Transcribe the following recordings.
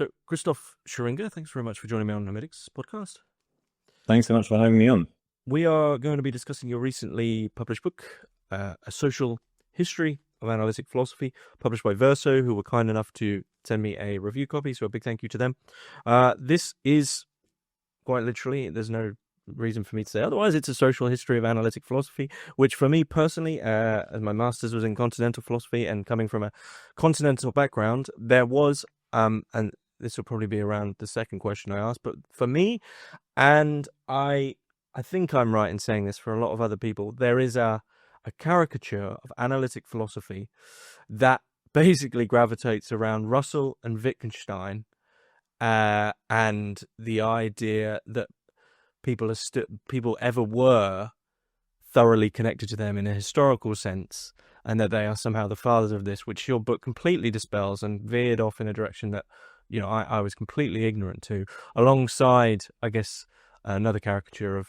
So, Christoph Schuringa, thanks very much for joining me on Hermitix podcast. Thanks so much for having me on. We are going to be discussing your recently published book, A Social History of Analytic Philosophy, published by Verso, who were kind enough to send me a review copy, so a big thank you to them. This is, quite literally, there's no reason for me to say otherwise, it's a social history of analytic philosophy, which for me personally, as my master's was in Continental philosophy and coming from a Continental background, there was, and this will probably be around the second question I asked, but for me, and I think I'm right in saying this for a lot of other people, there is a caricature of analytic philosophy that basically gravitates around Russell and Wittgenstein, and the idea that people ever were thoroughly connected to them in a historical sense, and that they are somehow the fathers of this, which your book completely dispels and veered off in a direction that, you know, I was completely ignorant to, alongside, I guess, another caricature of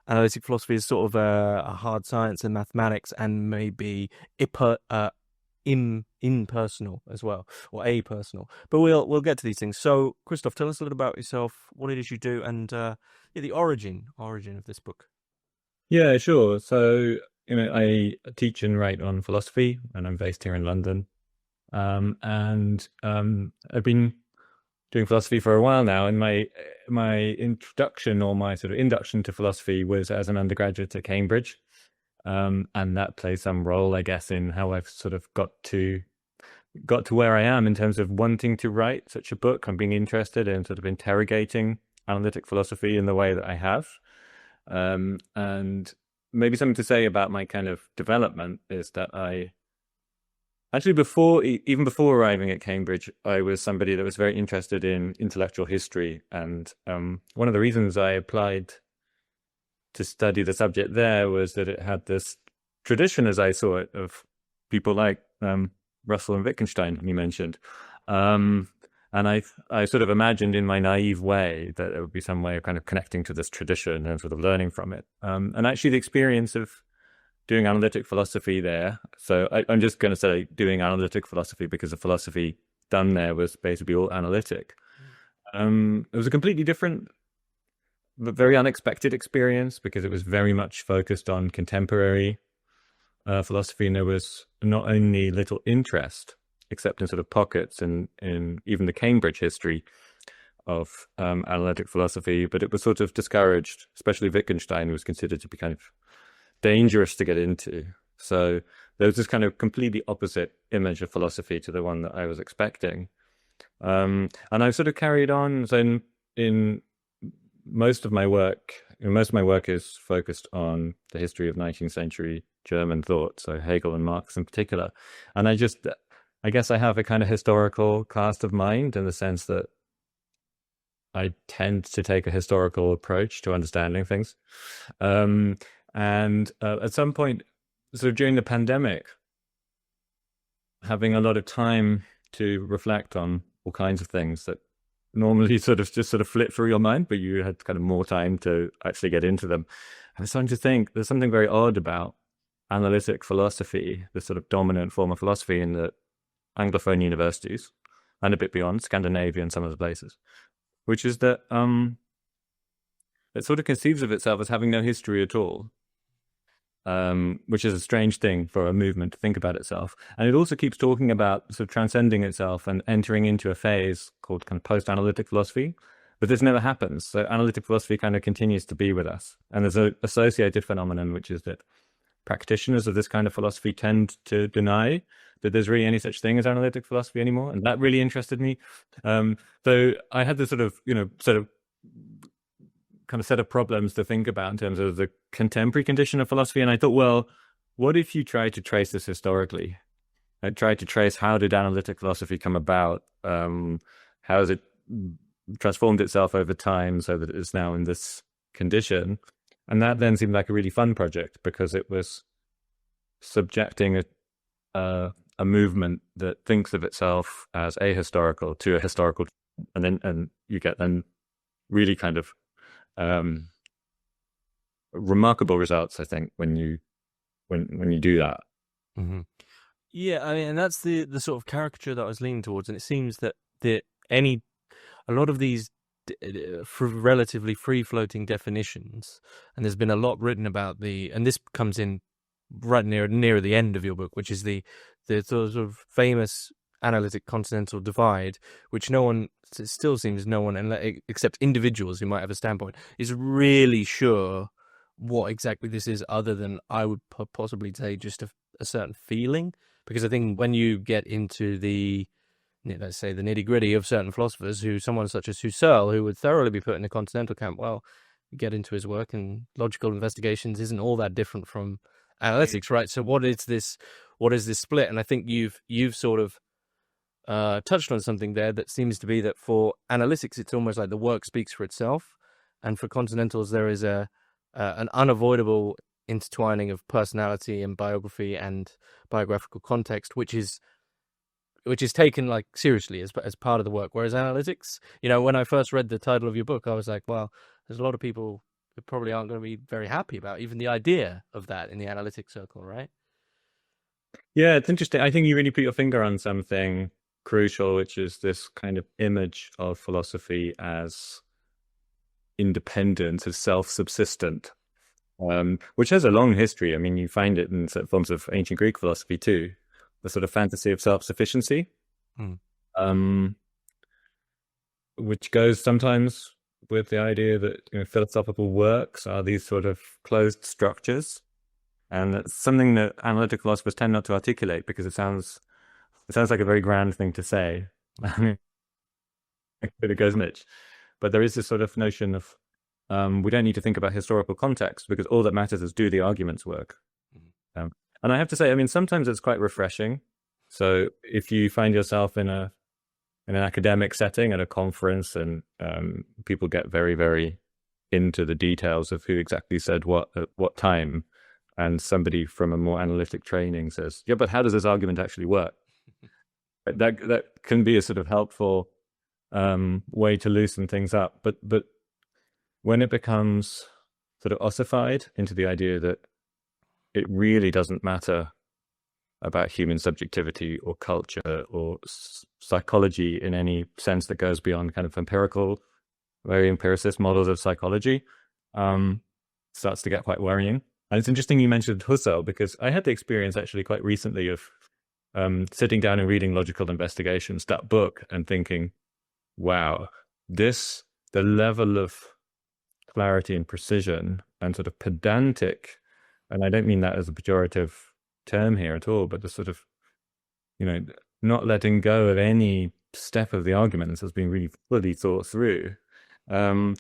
analytic philosophy is sort of a hard science and mathematics, and maybe impersonal as well, or apersonal. But we'll get to these things. So, Christoph, tell us a little about yourself, what it is you do, and the origin of this book. Yeah, sure. So, I teach and write on philosophy, and I'm based here in London. And I've been doing philosophy for a while now, and my introduction, or my sort of induction to philosophy, was as an undergraduate at Cambridge. And that plays some role, I guess, in how I've sort of got to where I am in terms of wanting to write such a book and being interested in sort of interrogating analytic philosophy in the way that I have. And maybe something to say about my kind of development is that even before arriving at Cambridge, I was somebody that was very interested in intellectual history. And one of the reasons I applied to study the subject there was that it had this tradition, as I saw it, of people like Russell and Wittgenstein, you mentioned. And I sort of imagined in my naive way that there would be some way of kind of connecting to this tradition and sort of learning from it. And actually the experience of doing analytic philosophy there, so I'm just going to say doing analytic philosophy because the philosophy done there was basically all analytic. It was a completely different but very unexpected experience because it was very much focused on contemporary philosophy, and there was not only little interest, except in sort of pockets in even the Cambridge history of analytic philosophy, but it was sort of discouraged, especially Wittgenstein was considered to be kind of dangerous to get into. So there was this kind of completely opposite image of philosophy to the one that I was expecting. And I've sort of carried on. So in most of my work is focused on the history of 19th century German thought, so Hegel and Marx in particular. And I guess I have a kind of historical cast of mind in the sense that I tend to take a historical approach to understanding things. And at some point, sort of during the pandemic, having a lot of time to reflect on all kinds of things that normally sort of flit through your mind, but you had kind of more time to actually get into them. I was starting to think there's something very odd about analytic philosophy, the sort of dominant form of philosophy in the Anglophone universities and a bit beyond, Scandinavia and some of the places, which is that it sort of conceives of itself as having no history at all, which is a strange thing for a movement to think about itself. And it also keeps talking about sort of transcending itself and entering into a phase called kind of post-analytic philosophy. But this never happens. So analytic philosophy kind of continues to be with us. And there's an associated phenomenon, which is that practitioners of this kind of philosophy tend to deny that there's really any such thing as analytic philosophy anymore. And that really interested me. So I had this sort of kind of set of problems to think about in terms of the contemporary condition of philosophy. And I thought, well, what if you try to trace this historically? I tried to trace, how did analytic philosophy come about? How has it transformed itself over time so that it's now in this condition? And that then seemed like a really fun project because it was subjecting a movement that thinks of itself as ahistorical to a historical, and you get then really kind of remarkable results, I think, when you do that. Mm-hmm. Yeah, I mean, and that's the sort of caricature that I was leaning towards, and it seems that a lot of these relatively free-floating definitions, and there's been a lot written about and this comes in right near the end of your book, which is the sort of famous analytic continental divide, which it still seems no one, except individuals who might have a standpoint, is really sure what exactly this is, other than I would possibly say just a certain feeling. Because I think when you get into let's say the nitty gritty of certain philosophers, someone such as Husserl, who would thoroughly be put in the Continental camp, well, you get into his work, and logical investigations isn't all that different from analytics, right? So what is this split? And I think you've sort of touched on something there that seems to be that for analytics, it's almost like the work speaks for itself, and for Continentals, there is an unavoidable intertwining of personality and biography and biographical context, which is taken like seriously as part of the work. Whereas analytics, when I first read the title of your book, I was like, well, there's a lot of people who probably aren't going to be very happy about even the idea of that in the analytic circle, right? Yeah, it's interesting. I think you really put your finger on something crucial, which is this kind of image of philosophy as independent, as self-subsistent, which has a long history. I mean, you find it in certain forms of ancient Greek philosophy too, the sort of fantasy of self-sufficiency, which goes sometimes with the idea that philosophical works are these sort of closed structures, and that's something that analytic philosophers tend not to articulate because it sounds like a very grand thing to say. But it goes much. But there is this sort of notion of we don't need to think about historical context because all that matters is do the arguments work. And I have to say, I mean, sometimes it's quite refreshing. So if you find yourself in an academic setting at a conference, and people get very, very into the details of who exactly said what at what time, and somebody from a more analytic training says, yeah, but how does this argument actually work? That can be a sort of helpful way to loosen things up. But when it becomes sort of ossified into the idea that it really doesn't matter about human subjectivity or culture or psychology in any sense that goes beyond kind of very empiricist models of psychology, starts to get quite worrying. And it's interesting you mentioned Husserl, because I had the experience actually quite recently of sitting down and reading Logical Investigations, that book, and thinking, wow, the level of clarity and precision and sort of pedantic, and I don't mean that as a pejorative term here at all, but the sort of, not letting go of any step of the argument has been really fully thought through. It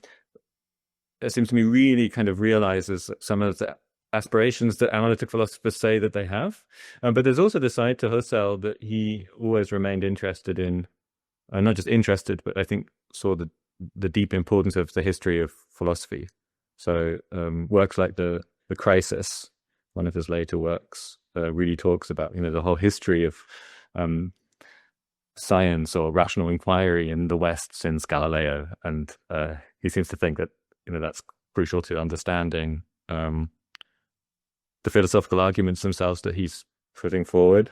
seems to me really kind of realizes some of the aspirations that analytic philosophers say that they have. But there's also the side to Husserl that he always remained interested in, not just interested, but I think saw the deep importance of the history of philosophy. So works like the Crisis, one of his later works, really talks about the whole history of science or rational inquiry in the West since Galileo, and he seems to think that that's crucial to understanding the philosophical arguments themselves that he's putting forward.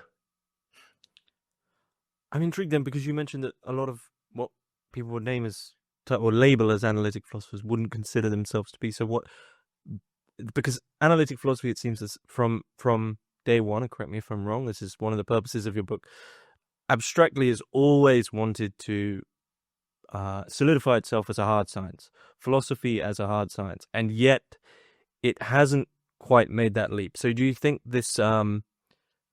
I'm intrigued then, because you mentioned that a lot of what people would name as or label as analytic philosophers wouldn't consider themselves to be. So what? Because analytic philosophy, it seems, is from day one, and correct me if I'm wrong, this is one of the purposes of your book, abstractly has always wanted to solidify itself as a hard science, philosophy as a hard science, and yet it hasn't quite made that leap. So do you think this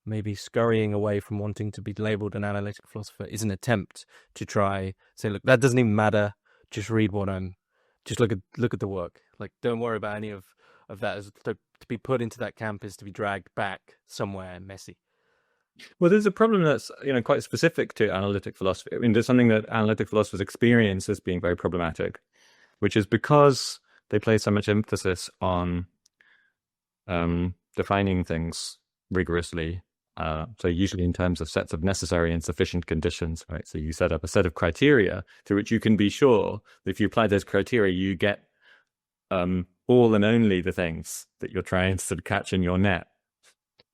maybe scurrying away from wanting to be labeled an analytic philosopher is an attempt to try say, look, that doesn't even matter, just read just look at the work, like don't worry about any of that, as to be put into that camp is to be dragged back somewhere messy? Well, there's a problem that's quite specific to analytic philosophy. I mean, there's something that analytic philosophers experience as being very problematic, which is because they place so much emphasis on defining things rigorously. So usually in terms of sets of necessary and sufficient conditions, right? So you set up a set of criteria through which you can be sure that if you apply those criteria, you get all and only the things that you're trying to sort of catch in your net.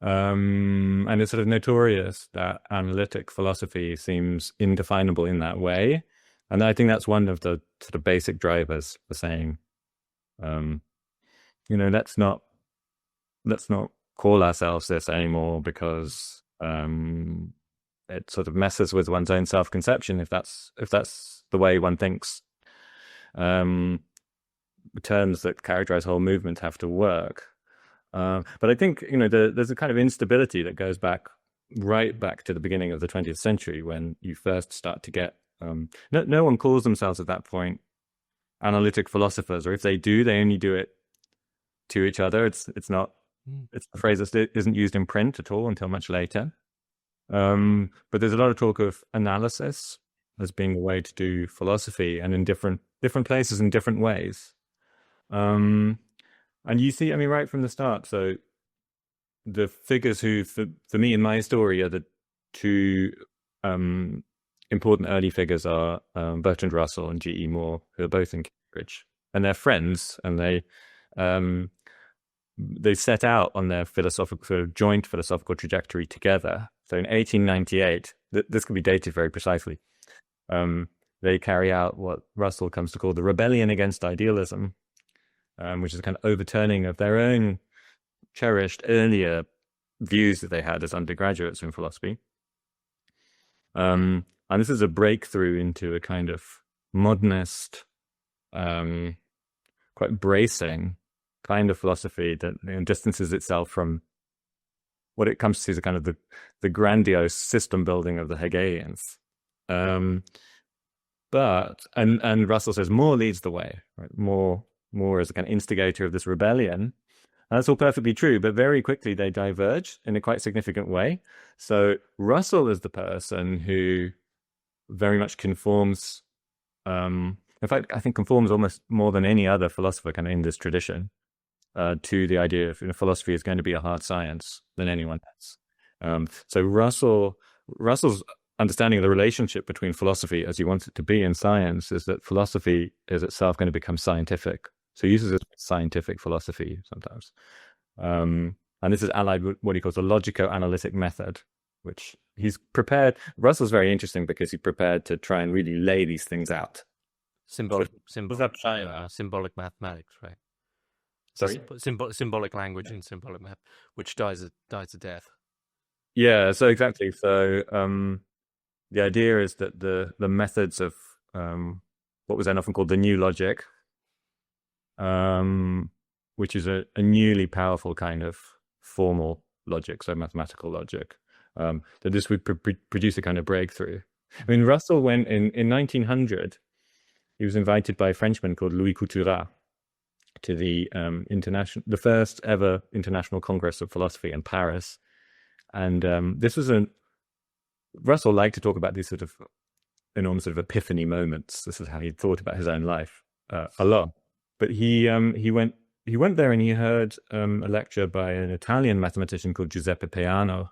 And it's sort of notorious that analytic philosophy seems indefinable in that way. And I think that's one of the sort of basic drivers for saying, let's not call ourselves this anymore, because it sort of messes with one's own self-conception if that's the way one thinks terms that characterize whole movements have to work. But I think there's a kind of instability that goes right back to the beginning of the 20th century, when you first start to get no one calls themselves at that point analytic philosophers, or if they do, they only do it to each other. It's not it's a phrase that isn't used in print at all until much later. But there's a lot of talk of analysis as being a way to do philosophy, and in different places in different ways. And you see, I mean, right from the start, so the figures who, for me in my story, are the two important early figures are Bertrand Russell and G.E. Moore, who are both in Cambridge, and they're friends, and they set out on their joint philosophical trajectory together. So in 1898, this can be dated very precisely, they carry out what Russell comes to call the rebellion against idealism, which is a kind of overturning of their own cherished earlier views that they had as undergraduates in philosophy. And this is a breakthrough into a kind of modernist, quite bracing kind of philosophy that distances itself from what it comes to as a kind of the grandiose system building of the Hegelians. But Russell says Moore leads the way, right? Moore as a kind of instigator of this rebellion. And that's all perfectly true, but very quickly they diverge in a quite significant way. So Russell is the person who very much conforms, in fact, I think conforms almost more than any other philosopher kind of in this tradition, to the idea of philosophy is going to be a hard science than anyone else. So Russell's understanding of the relationship between philosophy as he wants it to be in science is that philosophy is itself going to become scientific. So he uses it as scientific philosophy sometimes. And this is allied with what he calls a logico-analytic method, which he's prepared. Russell's very interesting because he's prepared to try and really lay these things out. Symbolic mathematics, right? Sorry? Symbolic language and symbolic math, which dies a death. Yeah, so exactly. So the idea is that the methods of what was then often called the new logic, which is a newly powerful kind of formal logic, so mathematical logic, that this would produce a kind of breakthrough. I mean, Russell went in 1900, he was invited by a Frenchman called Louis Couturat to the first ever International Congress of Philosophy in Paris. And this was Russell liked to talk about these sort of enormous sort of epiphany moments. This is how he thought about his own life a lot. But he went there and he heard a lecture by an Italian mathematician called Giuseppe Peano,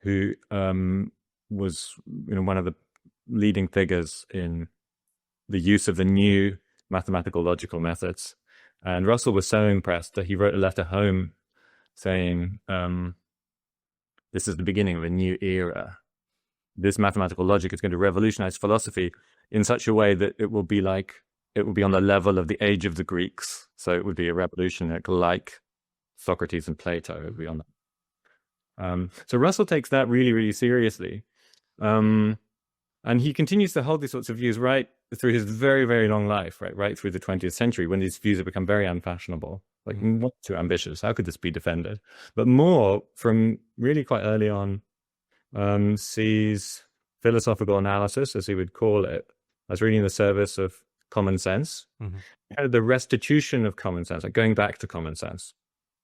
who was one of the leading figures in the use of the new mathematical logical methods. And Russell was so impressed that he wrote a letter home saying, this is the beginning of a new era. This mathematical logic is going to revolutionize philosophy in such a way that it will be on the level of the age of the Greeks. So it would be a revolution like Socrates and Plato. It would be on that. So Russell takes that really, really seriously. And he continues to hold these sorts of views right through his very, very long life, right through the 20th century, when these views have become very unfashionable. Like, what's too ambitious? How could this be defended? But Moore, from really quite early on, sees philosophical analysis, as he would call it, as really in the service of common sense, kind of the restitution of common sense, like going back to common sense.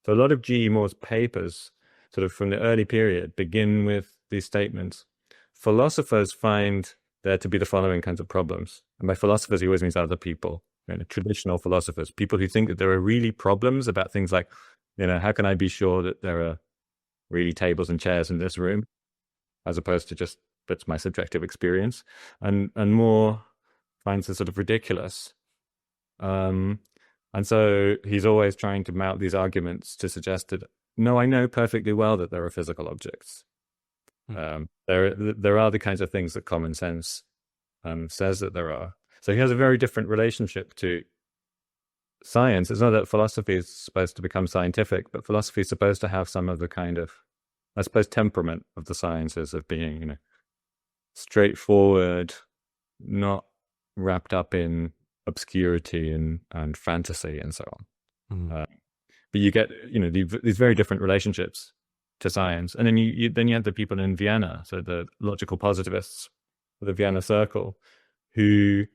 So a lot of G.E. Moore's papers, sort of from the early period, begin with these statements. Philosophers find there to be the following kinds of problems. And by philosophers, he always means other people, traditional philosophers, people who think that there are really problems about things like, how can I be sure that there are really tables and chairs in this room, as opposed to just, that's my subjective experience. And Moore finds this sort of ridiculous. And so he's always trying to mount these arguments to suggest that no, I know perfectly well that there are physical objects. There are the kinds of things that common sense says that there are. So he has a very different relationship to science. It's not that philosophy is supposed to become scientific, but philosophy is supposed to have some of the kind of, I suppose, temperament of the sciences, of being, you know, straightforward, not wrapped up in obscurity and fantasy and so on. But you get, you know, these very different relationships to science. And then you have the people in Vienna, so the logical positivists, the Vienna Circle, who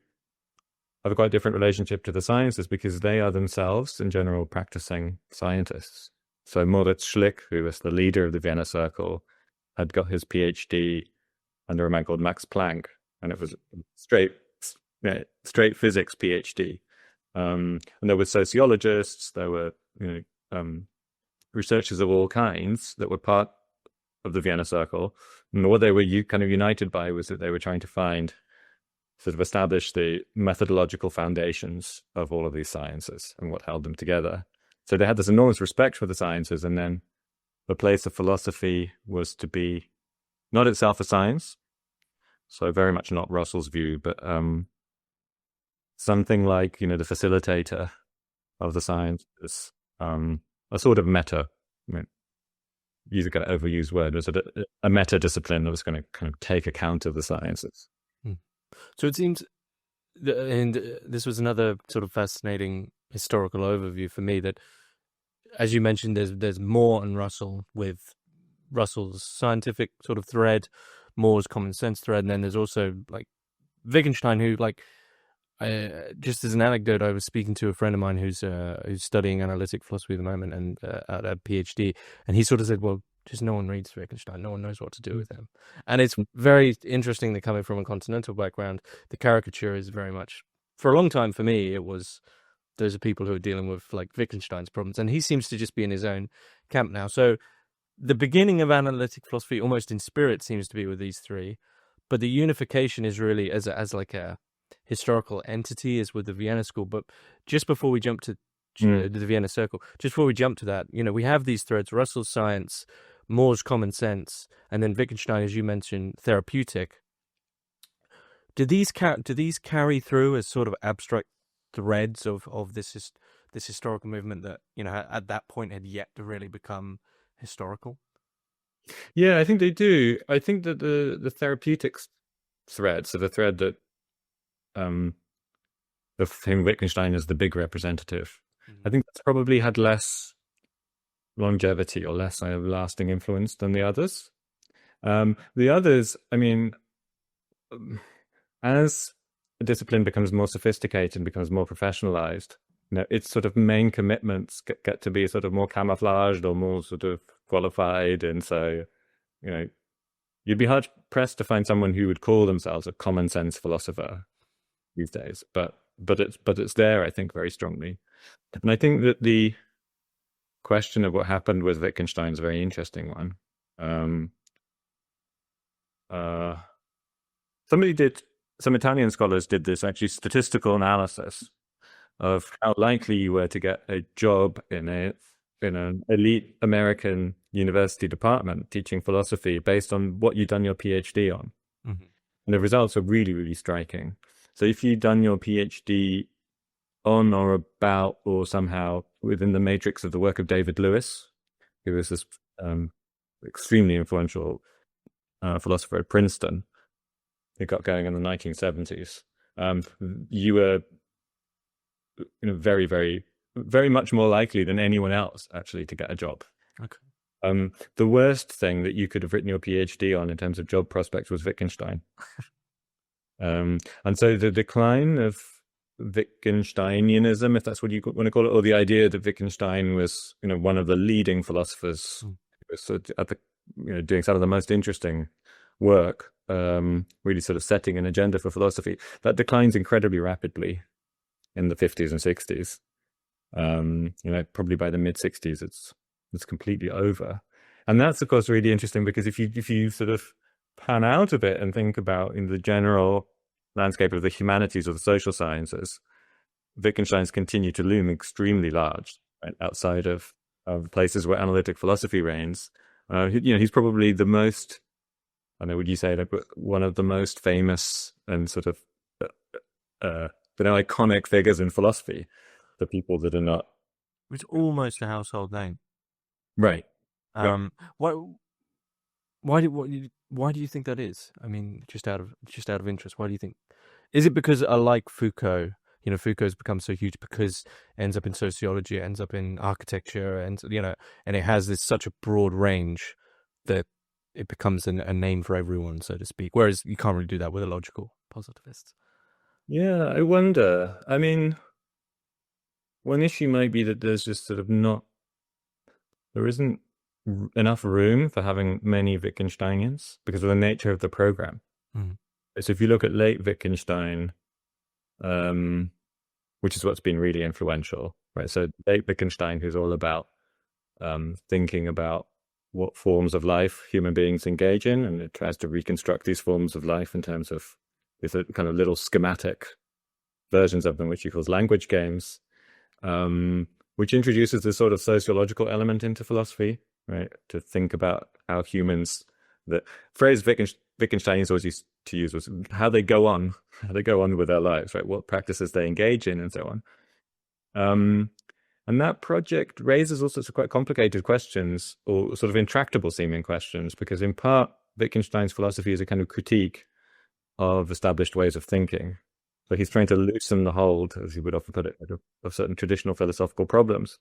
have a quite different relationship to the sciences because they are themselves, in general, practicing scientists. So Moritz Schlick, who was the leader of the Vienna Circle, had got his PhD under a man called Max Planck, and it was straight physics PhD. And there were sociologists, there were, you know, researchers of all kinds that were part of the Vienna Circle. And what they were kind of united by was that they were trying to sort of establish the methodological foundations of all of these sciences and what held them together. So they had this enormous respect for the sciences, and then the place of philosophy was to be not itself a science, so very much not Russell's view, but something like, you know, the facilitator of the sciences, a sort of meta, I mean, use a kind of overused word, was a meta discipline that was going to kind of take account of the sciences. So it seems, and this was another sort of fascinating historical overview for me, that, as you mentioned, there's Moore and Russell, with Russell's scientific sort of thread, Moore's common sense thread, and then there's also like Wittgenstein, who, like, just as an anecdote, I was speaking to a friend of mine who's studying analytic philosophy at the moment and at a PhD, and he sort of said, well, just no one reads Wittgenstein, no one knows what to do with him. And it's very interesting that, coming from a Continental background, the caricature is very much, for a long time for me, it was, those are people who are dealing with like Wittgenstein's problems, and he seems to just be in his own camp now. So the beginning of analytic philosophy, almost in spirit, seems to be with these three, but the unification is really as like a historical entity is with the Vienna School. But just before we jump to the Vienna Circle, just before we jump to that, you know, we have these threads: Russell's science, Moore's common sense, and then Wittgenstein, as you mentioned, therapeutic. Do these carry through as sort of abstract threads of this historical movement that, you know, at that point had yet to really become historical? Yeah, I think they do. I think that the therapeutics thread, so the thread that of whom Wittgenstein is the big representative, I think that's probably had less longevity or less lasting influence than the others. The others, I mean, as a discipline becomes more sophisticated and becomes more professionalized, you know, its sort of main commitments get to be sort of more camouflaged or more sort of qualified. And so, you know, you'd be hard pressed to find someone who would call themselves a common sense philosopher these days, but it's there, I think, very strongly. And I think that the question of what happened with Wittgenstein is a very interesting one. Some Italian scholars did this actually statistical analysis of how likely you were to get a job in an elite American university department teaching philosophy based on what you'd done your PhD on. And the results are really, really striking. So if you'd done your PhD on or about or somehow within the matrix of the work of David Lewis, who was this extremely influential philosopher at Princeton, who got going in the 1970s, you were, you know, very, very, very much more likely than anyone else actually to get a job. Okay. The worst thing that you could have written your PhD on in terms of job prospects was Wittgenstein. And so the decline of Wittgensteinianism, if that's what you want to call it, or the idea that Wittgenstein was, you know, one of the leading philosophers, at the, you know, doing some of the most interesting work, really sort of setting an agenda for philosophy, that declines incredibly rapidly in the 50s and 60s. You know, probably by the mid 60s, it's completely over. And that's, of course, really interesting, because if you sort of pan out a bit and think about in the general landscape of the humanities or the social sciences, Wittgenstein's continue to loom extremely large, right, outside of places where analytic philosophy reigns. He's probably the most, I don't know, would you say, like, one of the most famous and sort of iconic figures in philosophy, the people that are not It's almost a household name. right. Why? Why do you think that is? I mean, just out of interest, why do you think? Is it because I like Foucault? Foucault's become so huge because it ends up in sociology, it ends up in architecture, and and it has such a broad range that it becomes a name for everyone, so to speak. Whereas you can't really do that with a logical positivist. Yeah, I wonder. I mean, one issue might be that there isn't enough room for having many Wittgensteinians because of the nature of the program. Mm. So if you look at late Wittgenstein, which is what's been really influential, right? So late Wittgenstein, who's all about thinking about what forms of life human beings engage in, and it tries to reconstruct these forms of life in terms of these kind of little schematic versions of them, which he calls language games, which introduces this sort of sociological element into philosophy, right? To think about how humans, the phrase Wittgenstein always used to use was how they go on with their lives, right? What practices they engage in and so on. And that project raises all sorts of quite complicated questions, or sort of intractable seeming questions, because in part, Wittgenstein's philosophy is a kind of critique of established ways of thinking. So he's trying to loosen the hold, as he would often put it, of certain traditional philosophical problems.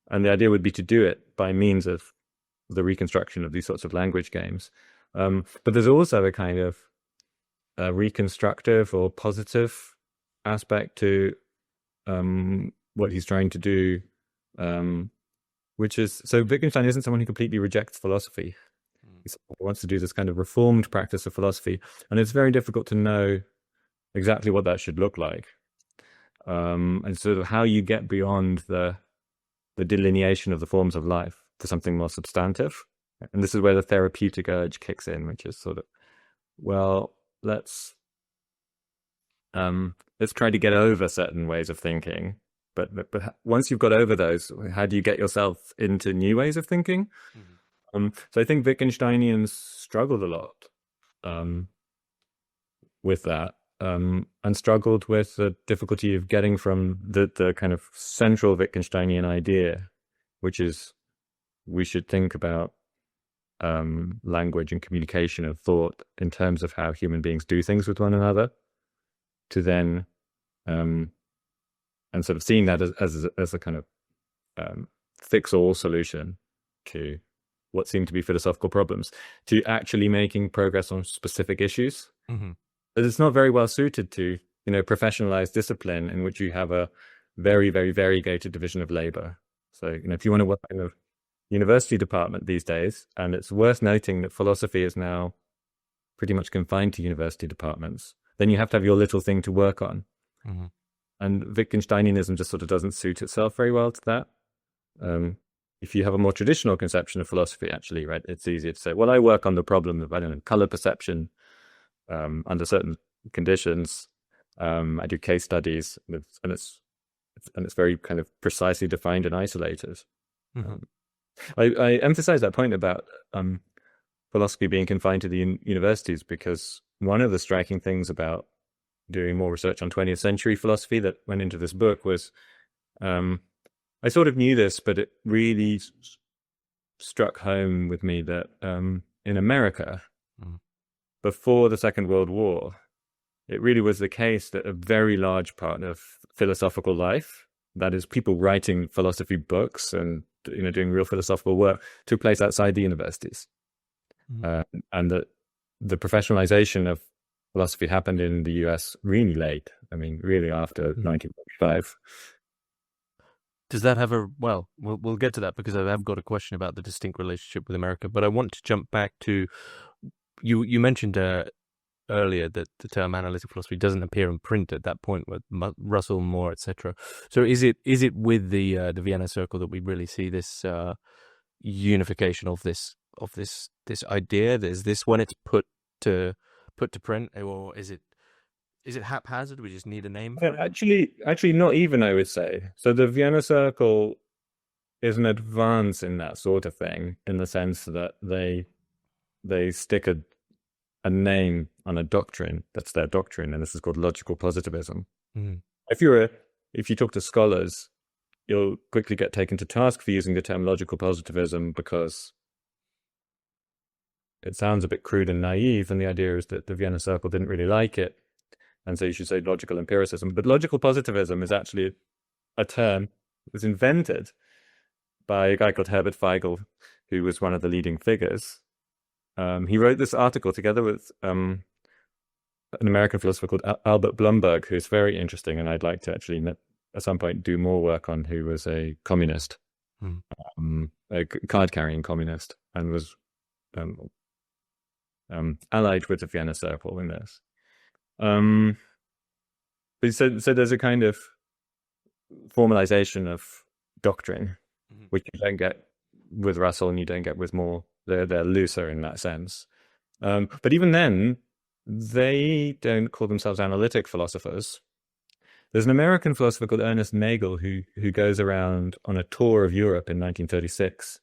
And the idea would be to do it by means of the reconstruction of these sorts of language games. But there's also a kind of reconstructive or positive aspect to what he's trying to do, which is, so Wittgenstein isn't someone who completely rejects philosophy. He wants to do this kind of reformed practice of philosophy, and it's very difficult to know exactly what that should look like, and sort of how you get beyond the delineation of the forms of life to something more substantive. And this is where the therapeutic urge kicks in, which is sort of, well, let's try to get over certain ways of thinking. But once you've got over those, how do you get yourself into new ways of thinking? Mm-hmm. So I think Wittgensteinians struggled a lot with that, and struggled with the difficulty of getting from the kind of central Wittgensteinian idea, which is we should think about language and communication and thought in terms of how human beings do things with one another, to then and sort of seeing that as a kind of fix-all solution to what seem to be philosophical problems, to actually making progress on specific issues. Mm-hmm. But it's not very well suited to, professionalized discipline in which you have a very, very variegated division of labor. So, if you want to work in a university department these days, and it's worth noting that philosophy is now pretty much confined to university departments, then you have to have your little thing to work on. Mm-hmm. And Wittgensteinianism just sort of doesn't suit itself very well to that. If you have a more traditional conception of philosophy, actually, right, it's easier to say, well, I work on the problem of, I don't know, color perception under certain conditions. I do case studies, and it's very kind of precisely defined and isolated. Mm-hmm. I emphasize that point about philosophy being confined to the universities, because one of the striking things about doing more research on 20th century philosophy that went into this book was, I sort of knew this, but it really struck home with me that in America, before the Second World War, it really was the case that a very large part of philosophical life, that is people writing philosophy books and doing real philosophical work, took place outside the universities. And that the professionalization of philosophy happened in the US really late. I mean, really after 1945. Does that have we'll get to that, because I have got a question about the distinct relationship with America, but I want to jump back to, you mentioned earlier that the term analytic philosophy doesn't appear in print at that point with Russell, Moore, etc. So is it with the Vienna Circle that we really see this unification of this idea? Is this when it's put to print, or is it haphazard? We just need a name for it? Actually not even, I would say. So the Vienna Circle is an advance in that sort of thing, in the sense that they stick a name on a doctrine that's their doctrine, and this is called logical positivism. Mm. If you talk to scholars, you'll quickly get taken to task for using the term logical positivism because it sounds a bit crude and naive, and the idea is that the Vienna Circle didn't really like it, and so you should say logical empiricism. But logical positivism is actually a term that was invented by a guy called Herbert Feigl, who was one of the leading figures. He wrote this article together with an American philosopher called Albert Blumberg, who's very interesting, and I'd like to actually at some point do more work on, who was a communist, a card-carrying communist, and was allied with the Vienna Circle in this. But so there's a kind of formalization of doctrine, which you don't get with Russell, and you don't get with Moore. They're looser in that sense. But even then, they don't call themselves analytic philosophers. There's an American philosopher called Ernest Nagel who goes around on a tour of Europe in 1936.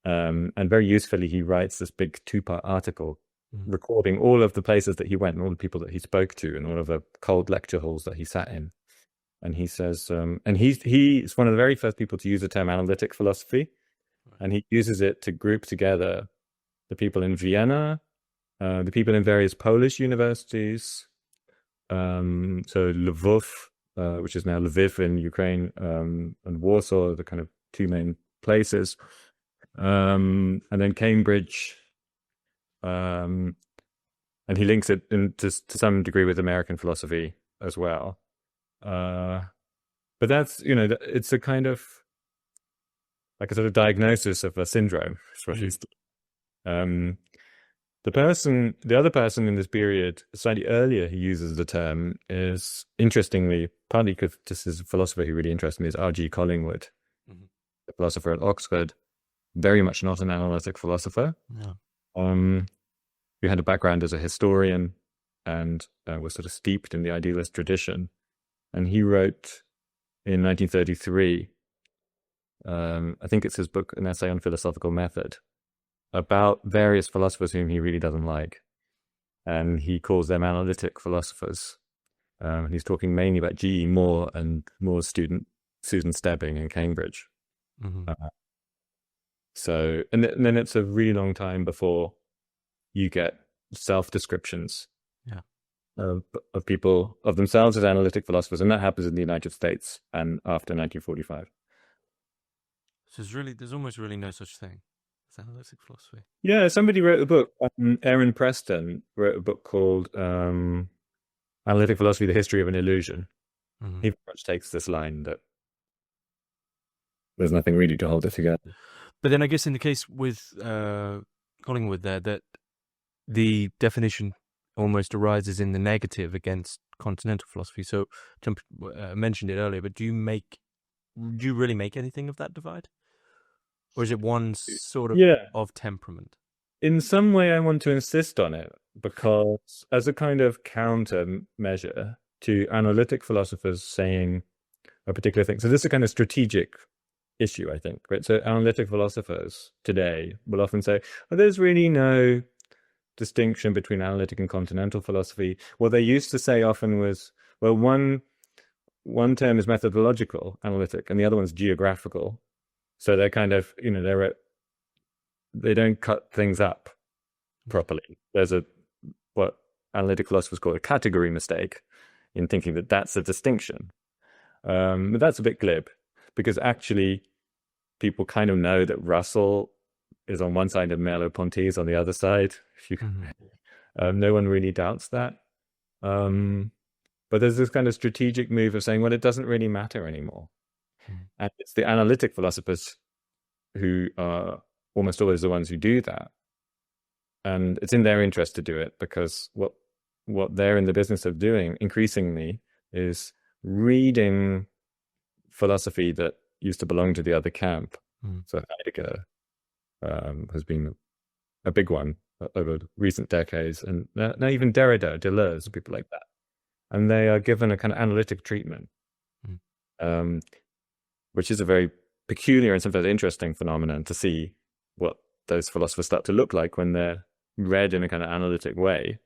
And very usefully, he writes this big 2-part article recording all of the places that he went and all the people that he spoke to and all of the cold lecture halls that he sat in. And he says, and he's one of the very first people to use the term analytic philosophy. And he uses it to group together the people in Vienna, the people in various Polish universities, so Lvov, which is now Lviv in Ukraine, and Warsaw, the kind of 2 main places, and then Cambridge, and he links it to some degree with American philosophy as well. But that's, it's a kind of like a sort of diagnosis of a syndrome. The other person in this period, slightly earlier, he uses the term is, interestingly, partly because this is a philosopher who really interests me, is R.G. Collingwood, a philosopher at Oxford, very much not an analytic philosopher, who had a background as a historian and was sort of steeped in the idealist tradition. And he wrote in 1933, I think it's his book, An Essay on Philosophical Method, about various philosophers whom he really doesn't like. And he calls them analytic philosophers. He's talking mainly about G.E. Moore and Moore's student, Susan Stebbing in Cambridge. So, and then it's a really long time before you get self-descriptions of people, of themselves as analytic philosophers. And that happens in the United States and after 1945. So there's almost really no such thing as analytic philosophy. Yeah, somebody wrote a book. Aaron Preston wrote a book called Analytic Philosophy, The History of an Illusion. He very much takes this line that there's nothing really to hold it together. But then I guess in the case with Collingwood there, that the definition almost arises in the negative against continental philosophy. So Tom mentioned it earlier, but do you really make anything of that divide? Or is it one sort of temperament? In some way, I want to insist on it, because as a kind of countermeasure to analytic philosophers saying a particular thing. So this is a kind of strategic issue, I think, right? So analytic philosophers today will often say, well, there's really no distinction between analytic and continental philosophy. What they used to say often was, well, one term is methodological, analytic, and the other one's geographical. So they're kind of, they don't cut things up properly. There's what analytic philosophers call a category mistake in thinking that that's a distinction. But that's a bit glib, because actually people kind of know that Russell is on one side and Merleau-Ponty is on the other side. No one really doubts that. But there's this kind of strategic move of saying, well, it doesn't really matter anymore. And it's the analytic philosophers who are almost always the ones who do that. And it's in their interest to do it, because what they're in the business of doing increasingly is reading philosophy that used to belong to the other camp. So Heidegger has been a big one over recent decades, and now even Derrida, Deleuze, people like that. And they are given a kind of analytic treatment, which is a very peculiar and sometimes interesting phenomenon to see what those philosophers start to look like when they're read in a kind of analytic way.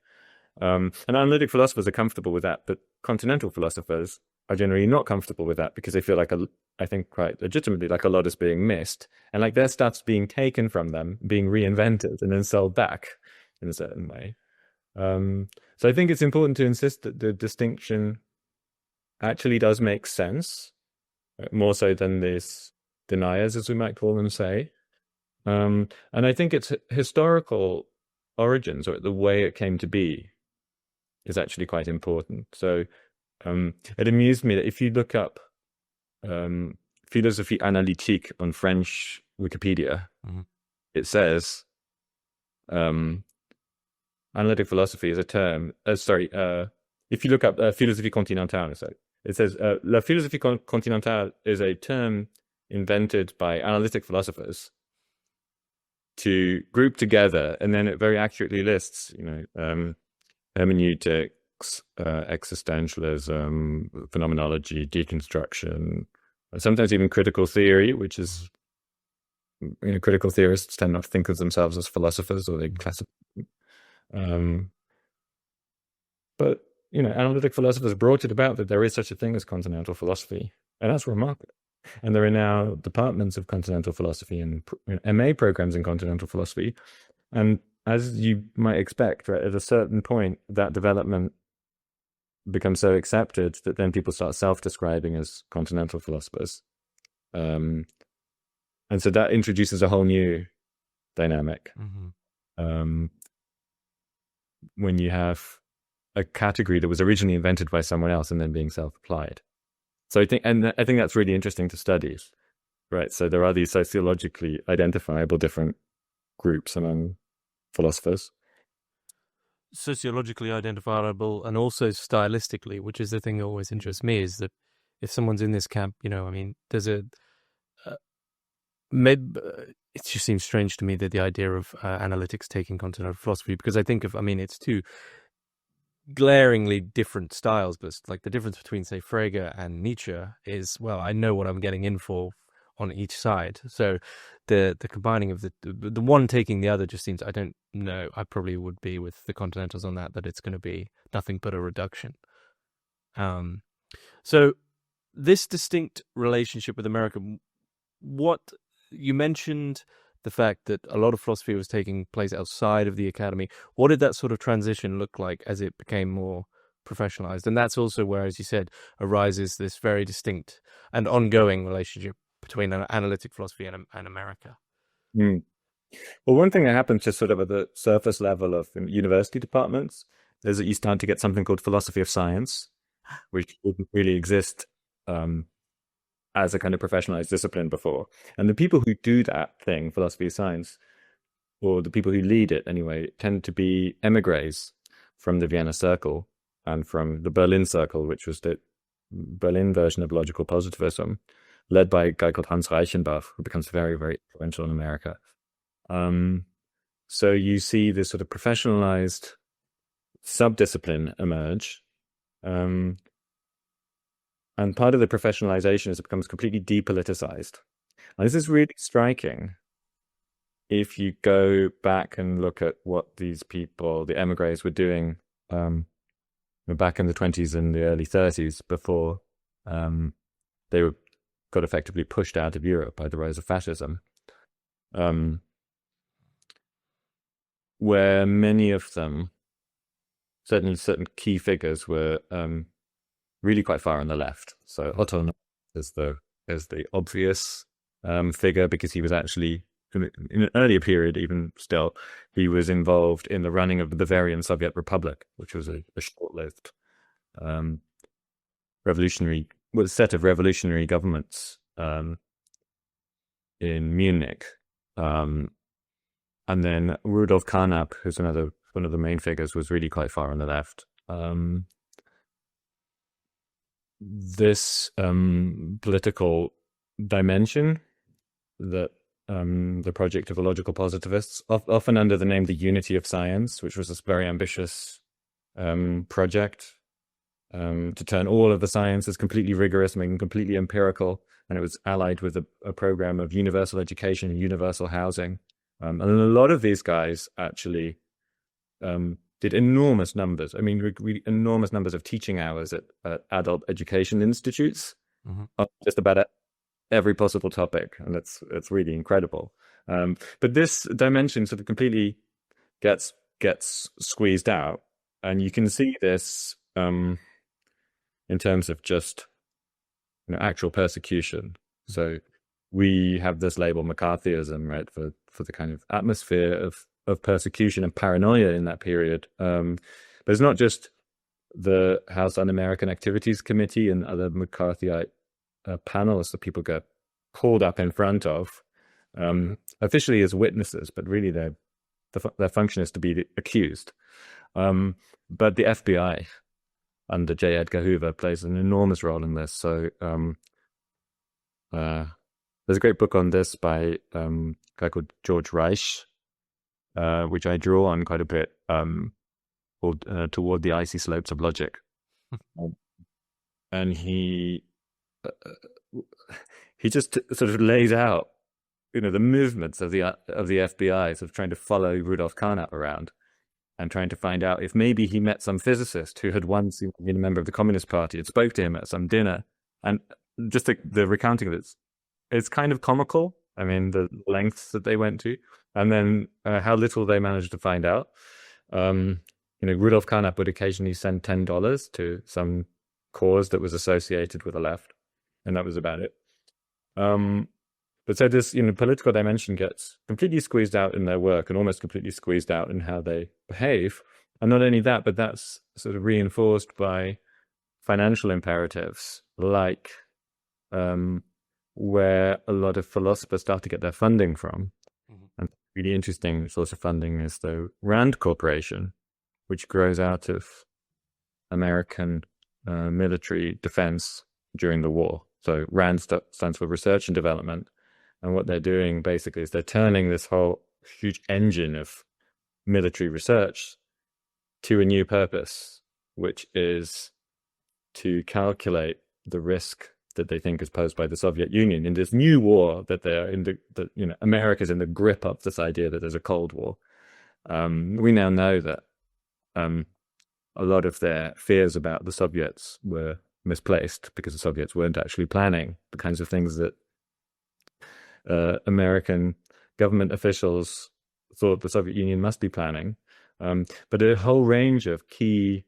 And analytic philosophers are comfortable with that, but continental philosophers are generally not comfortable with that because they feel like, I think quite legitimately, like a lot is being missed, and like their stuff's being taken from them, being reinvented, and then sold back in a certain way. So I think it's important to insist that the distinction actually does make sense, more so than these deniers, as we might call them, say. And I think its historical origins, or the way it came to be, is actually quite important. So it amused me that if you look up Philosophie analytique on French Wikipedia, it says analytic philosophy is a term. If you look up Philosophie continentale, it says La philosophie continentale is a term invented by analytic philosophers to group together, and then it very accurately lists, hermeneutics, existentialism, phenomenology, deconstruction, sometimes even critical theory, which is, critical theorists tend not to think of themselves as philosophers, or they classify. But analytic philosophers brought it about that there is such a thing as continental philosophy, and that's remarkable. And there are now departments of continental philosophy and MA programs in continental philosophy. And as you might expect, right, at a certain point, that development becomes so accepted that then people start self-describing as continental philosophers. And so that introduces a whole new dynamic. When you have a category that was originally invented by someone else and then being self-applied. So I think that's really interesting to study, right? So there are these sociologically identifiable different groups among philosophers. Sociologically identifiable and also stylistically, which is the thing that always interests me, is that if someone's in this camp, there's maybe it just seems strange to me that the idea of analytics taking continental philosophy, because I think it's two glaringly different styles, but like the difference between, say, Frege and Nietzsche is, well, I know what I'm getting in for on each side. So the combining of the one taking the other just seems, I don't know, I probably would be with the Continentals on that it's going to be nothing but a reduction. So this distinct relationship with America, what you mentioned, the fact that a lot of philosophy was taking place outside of the academy. What did that sort of transition look like as it became more professionalized? And that's also where, as you said, arises this very distinct and ongoing relationship between analytic philosophy and America. Well, one thing that happens just sort of at the surface level of university departments is that you start to get something called philosophy of science, which didn't really exist as a kind of professionalized discipline before. And the people who do that thing, philosophy of science, or the people who lead it anyway, tend to be emigres from the Vienna Circle and from the Berlin Circle, which was the Berlin version of logical positivism, led by a guy called Hans Reichenbach, who becomes very, very influential in America. So you see this sort of professionalized subdiscipline emerge. And part of the professionalization is it becomes completely depoliticized. And this is really striking if you go back and look at what these people, the emigres, were doing back in the 20s and the early 30s before they got effectively pushed out of Europe by the rise of fascism, where many of them, certainly certain key figures, were really quite far on the left. So Otto is the obvious figure, because he was actually, in an earlier period, even still, he was involved in the running of the Bavarian Soviet Republic, which was a short-lived set of revolutionary governments in Munich. And then Rudolf Carnap, who's one of the main figures, was really quite far on the left. This political dimension that the project of the logical positivists, often under the name the unity of science, which was this very ambitious project to turn all of the sciences completely rigorous, making completely empirical. And it was allied with a program of universal education and universal housing. And a lot of these guys actually did enormous numbers. I mean, enormous numbers of teaching hours at adult education institutes, on just about every possible topic, and it's really incredible. But this dimension sort of completely gets squeezed out, and you can see this in terms of just actual persecution. So we have this label McCarthyism, right, for the kind of atmosphere of persecution and paranoia in that period. But it's not just the House Un-American Activities Committee and other McCarthyite panels that people get pulled up in front of, officially as witnesses, but really their function is to be accused. But the FBI under J. Edgar Hoover plays an enormous role in this. So there's a great book on this by a guy called George Reich, which I draw on quite a bit, called Toward the Icy Slopes of Logic. And he just sort of lays out, the movements of the FBI, sort of trying to follow Rudolf Carnap around and trying to find out if maybe he met some physicist who had once been a member of the Communist Party and spoke to him at some dinner. And just the recounting of it's kind of comical. I mean, the lengths that they went to, and then how little they managed to find out. Rudolf Carnap would occasionally send $10 to some cause that was associated with the left, and that was about it. But so this, political dimension gets completely squeezed out in their work and almost completely squeezed out in how they behave. And not only that, but that's sort of reinforced by financial imperatives, like where a lot of philosophers start to get their funding from. And really interesting source of funding is the Rand Corporation, which grows out of American military defense during the war. So RAND stands for Research and Development. And what they're doing basically is they're turning this whole huge engine of military research to a new purpose, which is to calculate the risk that they think is posed by the Soviet Union in this new war that they're in America's in the grip of this idea that there's a Cold War. We now know that a lot of their fears about the Soviets were misplaced because the Soviets weren't actually planning the kinds of things that American government officials thought the Soviet Union must be planning. But a whole range of key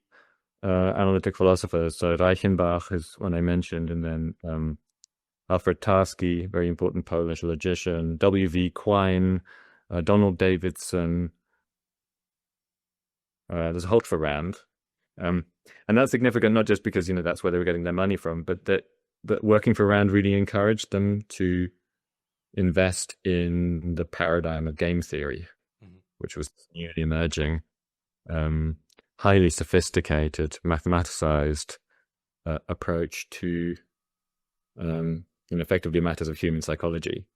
analytic philosophers, so Reichenbach is one I mentioned, and then Alfred Tarski, very important Polish logician, W.V. Quine, Donald Davidson, there's Holt for Rand. And that's significant not just because, that's where they were getting their money from, but that working for Rand really encouraged them to invest in the paradigm of game theory, which was newly emerging, highly sophisticated, mathematicized approach to effectively matters of human psychology.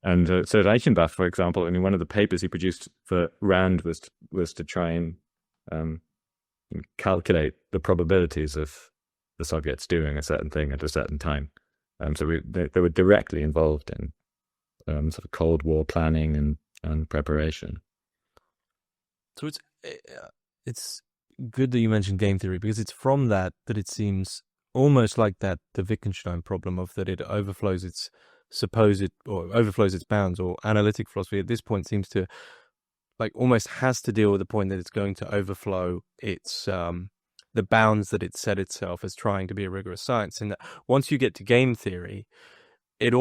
And so Reichenbach, for example, one of the papers he produced for Rand was to try and calculate the probabilities of the Soviets doing a certain thing at a certain time. So they were directly involved in sort of Cold War planning and preparation. So it's good that you mentioned game theory, because it's from that it seems almost like the Wittgenstein problem of that it overflows its bounds, or analytic philosophy at this point seems to almost has to deal with the point that it's going to overflow its the bounds that it set itself as trying to be a rigorous science. And that once you get to game theory, it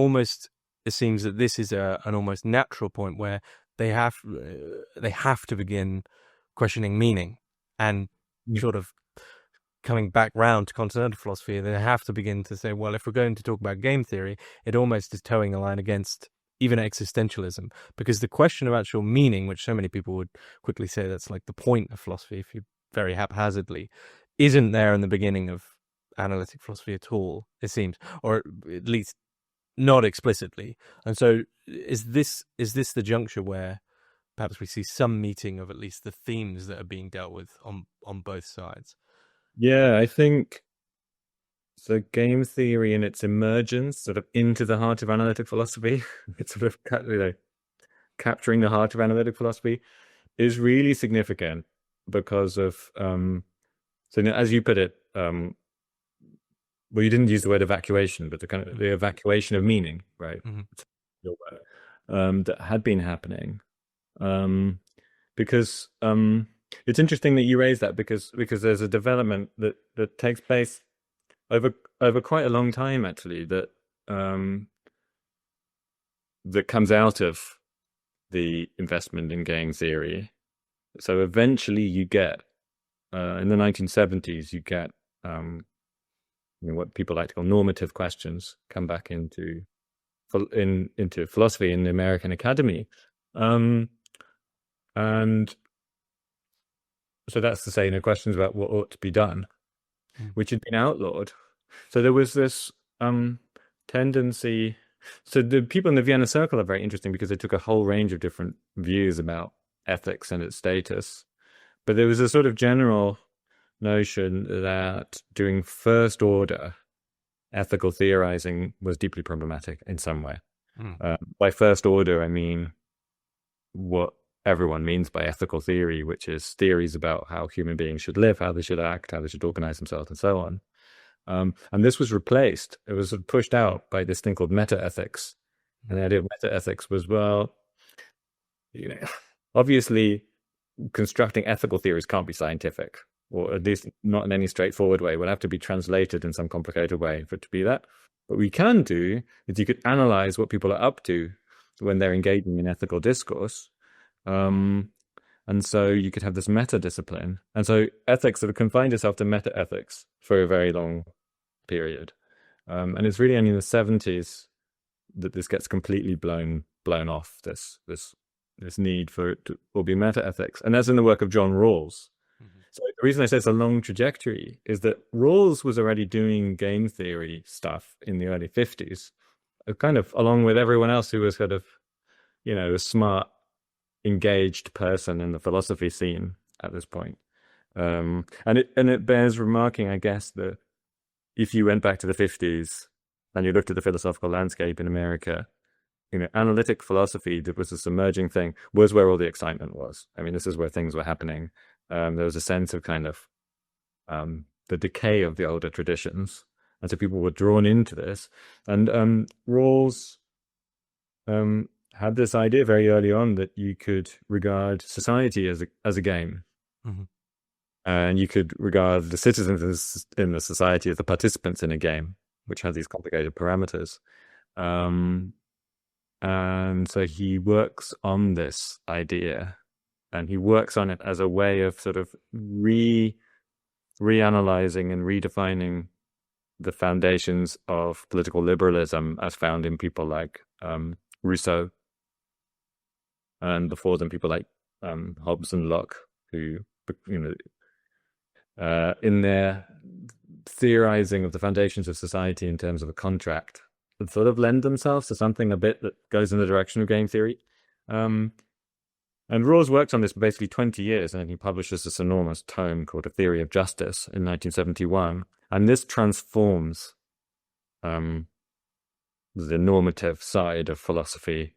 seems that this is an almost natural point where they have to begin questioning meaning and sort of coming back round to continental philosophy. They have to begin to say, well, if we're going to talk about game theory, it almost is towing a line against even existentialism, because the question of actual meaning, which so many people would quickly say that's the point of philosophy, if you very haphazardly, isn't there in the beginning of analytic philosophy at all, it seems, or at least not explicitly. And so is this the juncture where perhaps we see some meeting of at least the themes that are being dealt with on both sides? Yeah, I think so. Game theory and its emergence sort of into the heart of analytic philosophy, it's sort of capturing the heart of analytic philosophy is really significant because of so as you put it, well, you didn't use the word evacuation, but the kind of the evacuation of meaning, right? Mm-hmm. Your word, that had been happening. Because it's interesting that you raise that because there's a development that takes place over quite a long time actually that comes out of the investment in game theory. So eventually you get in the 1970s you get what people like to call normative questions come back into philosophy in the American Academy. And so that's to say, questions about what ought to be done, which had been outlawed. So there was this tendency. So the people in the Vienna Circle are very interesting because they took a whole range of different views about ethics and its status. But there was a sort of general notion that doing first order ethical theorizing was deeply problematic in some way. By first order, I mean what everyone means by ethical theory, which is theories about how human beings should live, how they should act, how they should organize themselves, and so on. And this was replaced, it was pushed out by this thing called meta-ethics. And the idea of meta-ethics was, well, obviously constructing ethical theories can't be scientific, or at least not in any straightforward way. It will have to be translated in some complicated way for it to be that. What we can do is you could analyze what people are up to when they're engaging in ethical discourse. And so you could have this meta-discipline. And so ethics sort of confined itself to meta-ethics for a very long period. And it's really only in the 70s that this gets completely blown off, this need for it to all be meta-ethics. And that's in the work of John Rawls. So the reason I say it's a long trajectory is that Rawls was already doing game theory stuff in the early 50s, kind of along with everyone else who was kind of, a smart, engaged person in the philosophy scene at this point. And it bears remarking, I guess, that if you went back to the 50s and you looked at the philosophical landscape in America, analytic philosophy that was this emerging thing was where all the excitement was. I mean, this is where things were happening. There was a sense of kind of the decay of the older traditions. And so people were drawn into this. And Rawls had this idea very early on that you could regard society as a game. And you could regard the citizens in the society as the participants in a game, which has these complicated parameters. And so he works on this idea, and he works on it as a way of sort of reanalyzing and redefining the foundations of political liberalism as found in people like Rousseau, and before them people like Hobbes and Locke, who, in their theorizing of the foundations of society in terms of a contract, that sort of lend themselves to something a bit that goes in the direction of game theory. And Rawls worked on this for basically 20 years, and then he publishes this enormous tome called A Theory of Justice in 1971. And this transforms the normative side of philosophy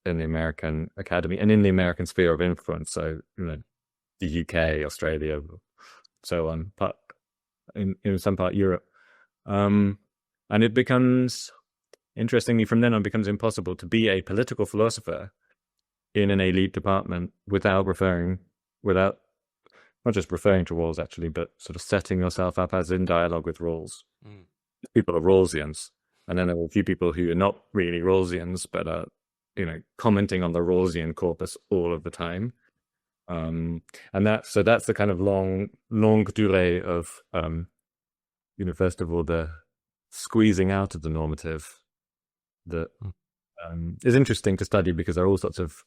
in the American Academy and in the American sphere of influence. So, the UK, Australia, so on, but in some part Europe. And it becomes, interestingly, from then on, becomes impossible to be a political philosopher in an elite department without not just referring to Rawls actually, but sort of setting yourself up as in dialogue with Rawls. People are Rawlsians, and then there are a few people who are not really Rawlsians, but are, commenting on the Rawlsian corpus all of the time. And that's the kind of longue durée of, first of all, the squeezing out of the normative that is interesting to study, because there are all sorts of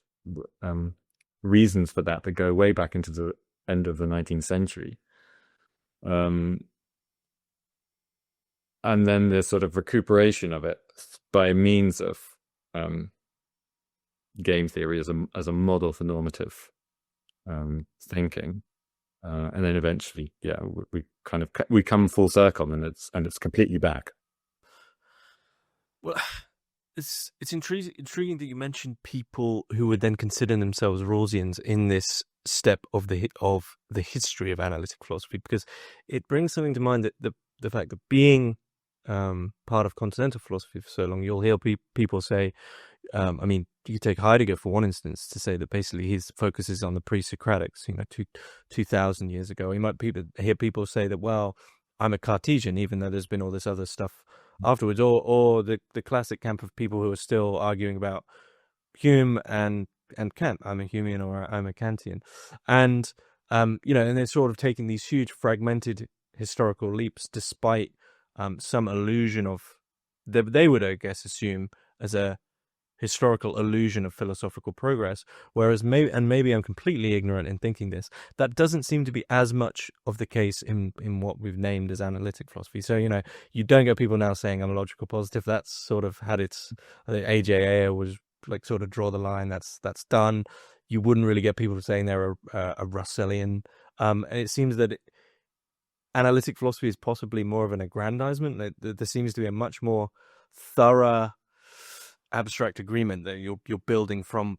reasons for that go way back into the end of the 19th century. And then the sort of recuperation of it by means of game theory as a model for normative thinking. and then eventually, we come full circle, and it's completely back. Well, it's intriguing that you mentioned people who would then consider themselves Rosians in this step of the history of analytic philosophy, because it brings something to mind, that the fact that being part of Continental philosophy for so long, you'll hear people say, I mean, you take Heidegger for one instance, to say that basically his focus is on the pre-Socratics, 2,000 years ago. You might hear people say that, well, I'm a Cartesian, even though there's been all this other stuff afterwards, or the classic camp of people who are still arguing about Hume and Kant. I'm a Humean or I'm a Kantian, and and they're sort of taking these huge fragmented historical leaps, despite some illusion of they would, I guess, assume as a historical illusion of philosophical progress, whereas maybe I'm completely ignorant in thinking this, that doesn't seem to be as much of the case in what we've named as analytic philosophy. So you don't get people now saying I'm a logical positive. That's sort of had its, I think AJ was like sort of draw the line, that's done. You wouldn't really get people saying they're a Russellian, and it seems that analytic philosophy is possibly more of an aggrandizement. There seems to be a much more thorough abstract agreement that you're building from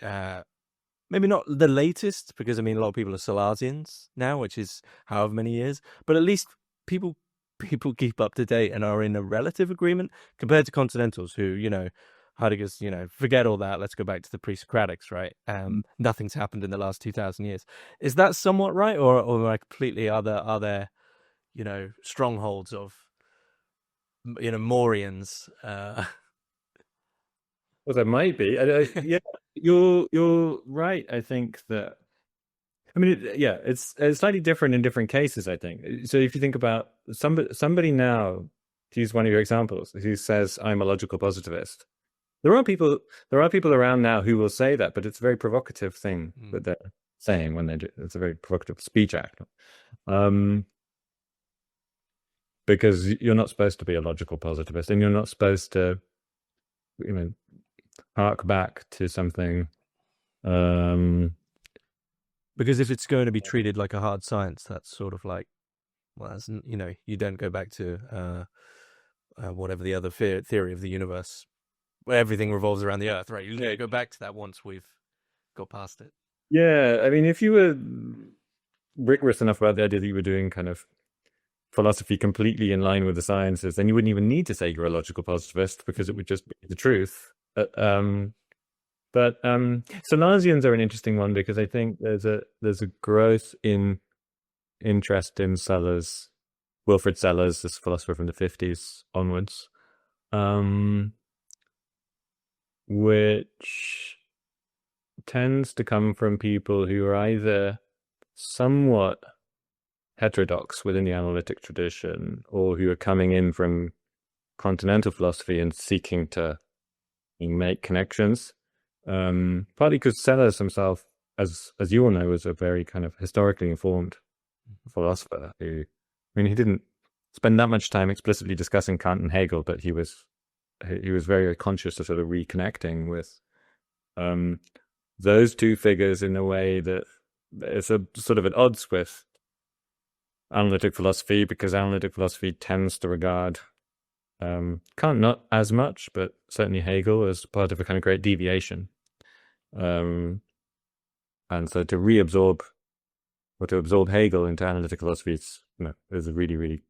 maybe not the latest, because I mean a lot of people are Salesians now, which is however many years, but at least people keep up to date and are in a relative agreement, compared to Continentals who, Heidegger's, forget all that, let's go back to the pre-Socratics, right? Nothing's happened in the last 2,000 years. Is that somewhat right, or am I completely, are there strongholds of Morians? Well, there might be. Yeah, you're right. I think that. I mean, it's slightly different in different cases, I think. So if you think about somebody now, to use one of your examples, who says I'm a logical positivist, there are people around now who will say that, but it's a very provocative thing that they're saying when they do. It's a very provocative speech act. Because you're not supposed to be a logical positivist, and you're not supposed to, hark back to something. Because if it's going to be treated like a hard science, that's sort of like, well, that's, you don't go back to whatever the other theory of the universe, where everything revolves around the Earth, right? You go back to that once we've got past it. Yeah, I mean, if you were rigorous enough about the idea that you were doing kind of philosophy completely in line with the sciences, then you wouldn't even need to say you're a logical positivist, because it would just be the truth. But Salesians are an interesting one, because I think there's a growth in interest in Wilfrid Sellars, this philosopher from the 50s onwards, which tends to come from people who are either somewhat heterodox within the analytic tradition, or who are coming in from Continental philosophy and seeking to make connections. Partly because Sellars himself, as you all know, was a very kind of historically informed philosopher who, he didn't spend that much time explicitly discussing Kant and Hegel, but he was very conscious of sort of reconnecting with those two figures in a way that is a sort of at odds with analytic philosophy, because analytic philosophy tends to regard Kant not as much, but certainly Hegel as part of a kind of great deviation. And so to reabsorb or to absorb Hegel into analytic philosophy is a really, really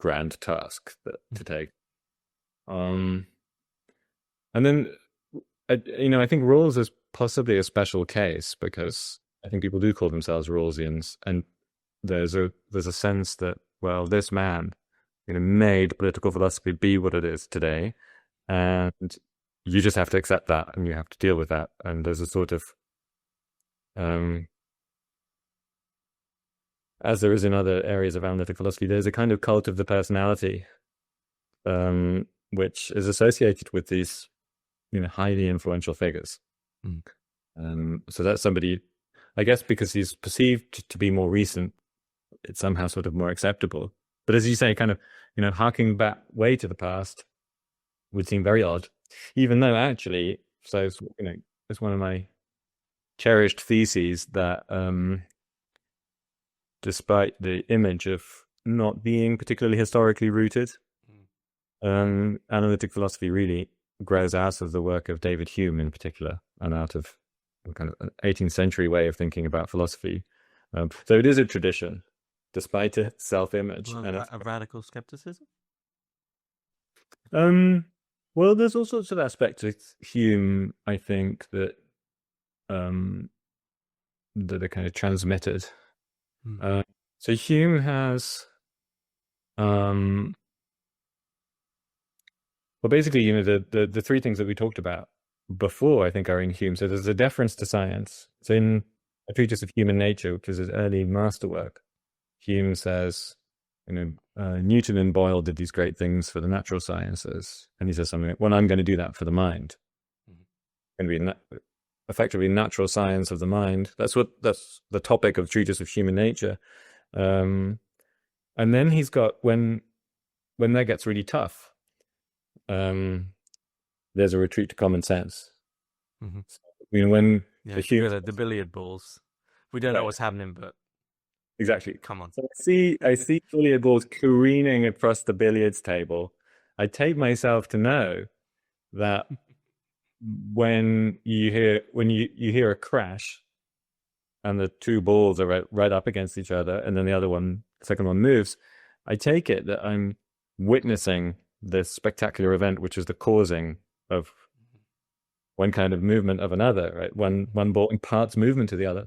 grand task to take. And then, I think Rawls is possibly a special case, because I think people do call themselves Rawlsians, and there's a sense that, well, this man made political philosophy be what it is today, and you just have to accept that, and you have to deal with that. And there's a sort of, as there is in other areas of analytic philosophy, there's a kind of cult of the personality, which is associated with these, highly influential figures. So that's somebody, I guess, because he's perceived to be more recent, it's somehow sort of more acceptable. But as you say, kind of, harking back way to the past would seem very odd, even though actually, so it's one of my cherished theses that despite the image of not being particularly historically rooted. Analytic philosophy really grows out of the work of David Hume in particular, and out of a kind of an 18th century way of thinking about philosophy. So it is a tradition, despite its self-image. Well, And a radical skepticism. well, there's all sorts of aspects of Hume, I think, that that are kind of transmitted. So Hume has, well, basically, the three things that we talked about before, I think, are in Hume. So there's a deference to science. So in A Treatise of Human Nature, which is his early masterwork, Hume says, Newton and Boyle did these great things for the natural sciences, and he says something like, well, I'm going to do that for the mind. Going to be effectively natural science of the mind. That's the topic of Treatise of Human Nature. And then he's got, when that gets really tough, there's a retreat to common sense. So, when the billiard balls, we don't know what's happening, but exactly, come on. So I see billiard balls careening across the billiards table. I take myself to know that when you hear a crash, and the two balls are right up against each other, and then the second one moves, I take it that I'm witnessing this spectacular event, which is the causing of one kind of movement of another, right? One ball imparts movement to the other.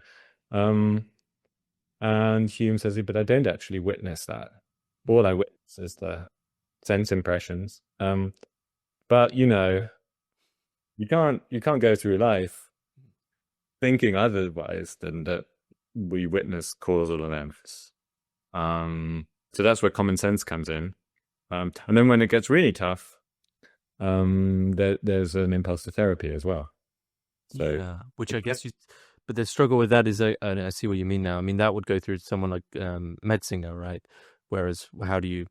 And Hume says, but I don't actually witness that. All I witness is the sense impressions. But you can't go through life thinking otherwise than that we witness causal events. So that's where common sense comes in. And then when it gets really tough, there's an impulse to therapy as well. So, yeah, which I guess but the struggle with that is, I see what you mean now. I mean, that would go through someone like Metzinger, right? Whereas, how do you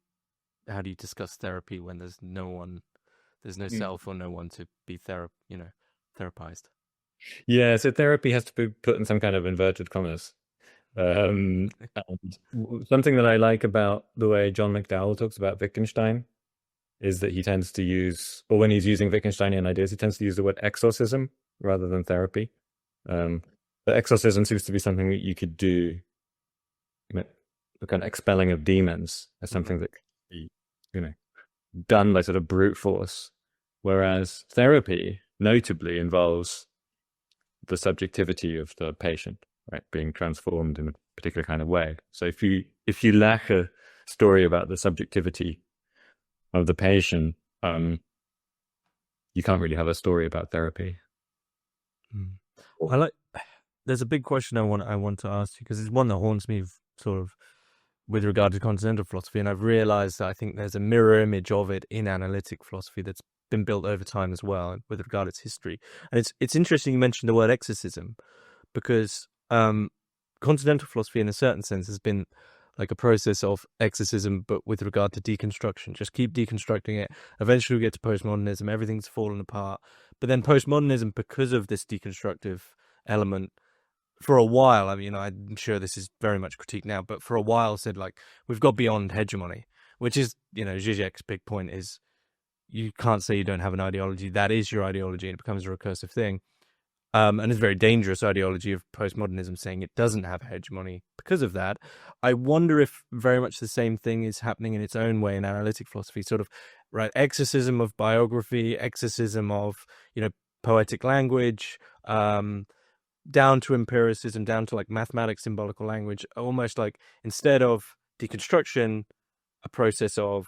discuss therapy when there's no self or no one to be therapized? Yeah, so therapy has to be put in some kind of inverted commas. And something that I like about the way John McDowell talks about Wittgenstein is that he tends to use, or when he's using Wittgensteinian ideas, he tends to use the word exorcism rather than therapy. But exorcism seems to be something that you could do, the kind of expelling of demons as something that can be, done by sort of brute force. Whereas therapy notably involves the subjectivity of the patient, right, being transformed in a particular kind of way. So if you lack a story about the subjectivity of the patient, you can't really have a story about therapy. There's a big question I want to ask you, because it's one that haunts me sort of with regard to Continental philosophy, and I've realized that I think there's a mirror image of it in analytic philosophy that's been built over time as well with regard to its history. And it's interesting you mentioned the word exorcism, because Continental philosophy in a certain sense has been like a process of exorcism, but with regard to deconstruction. Just keep deconstructing it. Eventually we get to postmodernism, everything's fallen apart. But then postmodernism, because of this deconstructive element, for a while, I mean, I'm sure this is very much critique now, but for a while said, like, we've got beyond hegemony, which is, Zizek's big point is you can't say you don't have an ideology. That is your ideology, and it becomes a recursive thing. And it's a very dangerous ideology of postmodernism, saying it doesn't have hegemony because of that. I wonder if very much the same thing is happening in its own way in analytic philosophy, sort of, right, exorcism of biography, exorcism of, poetic language, down to empiricism, down to like mathematics, symbolical language, almost like instead of deconstruction, a process of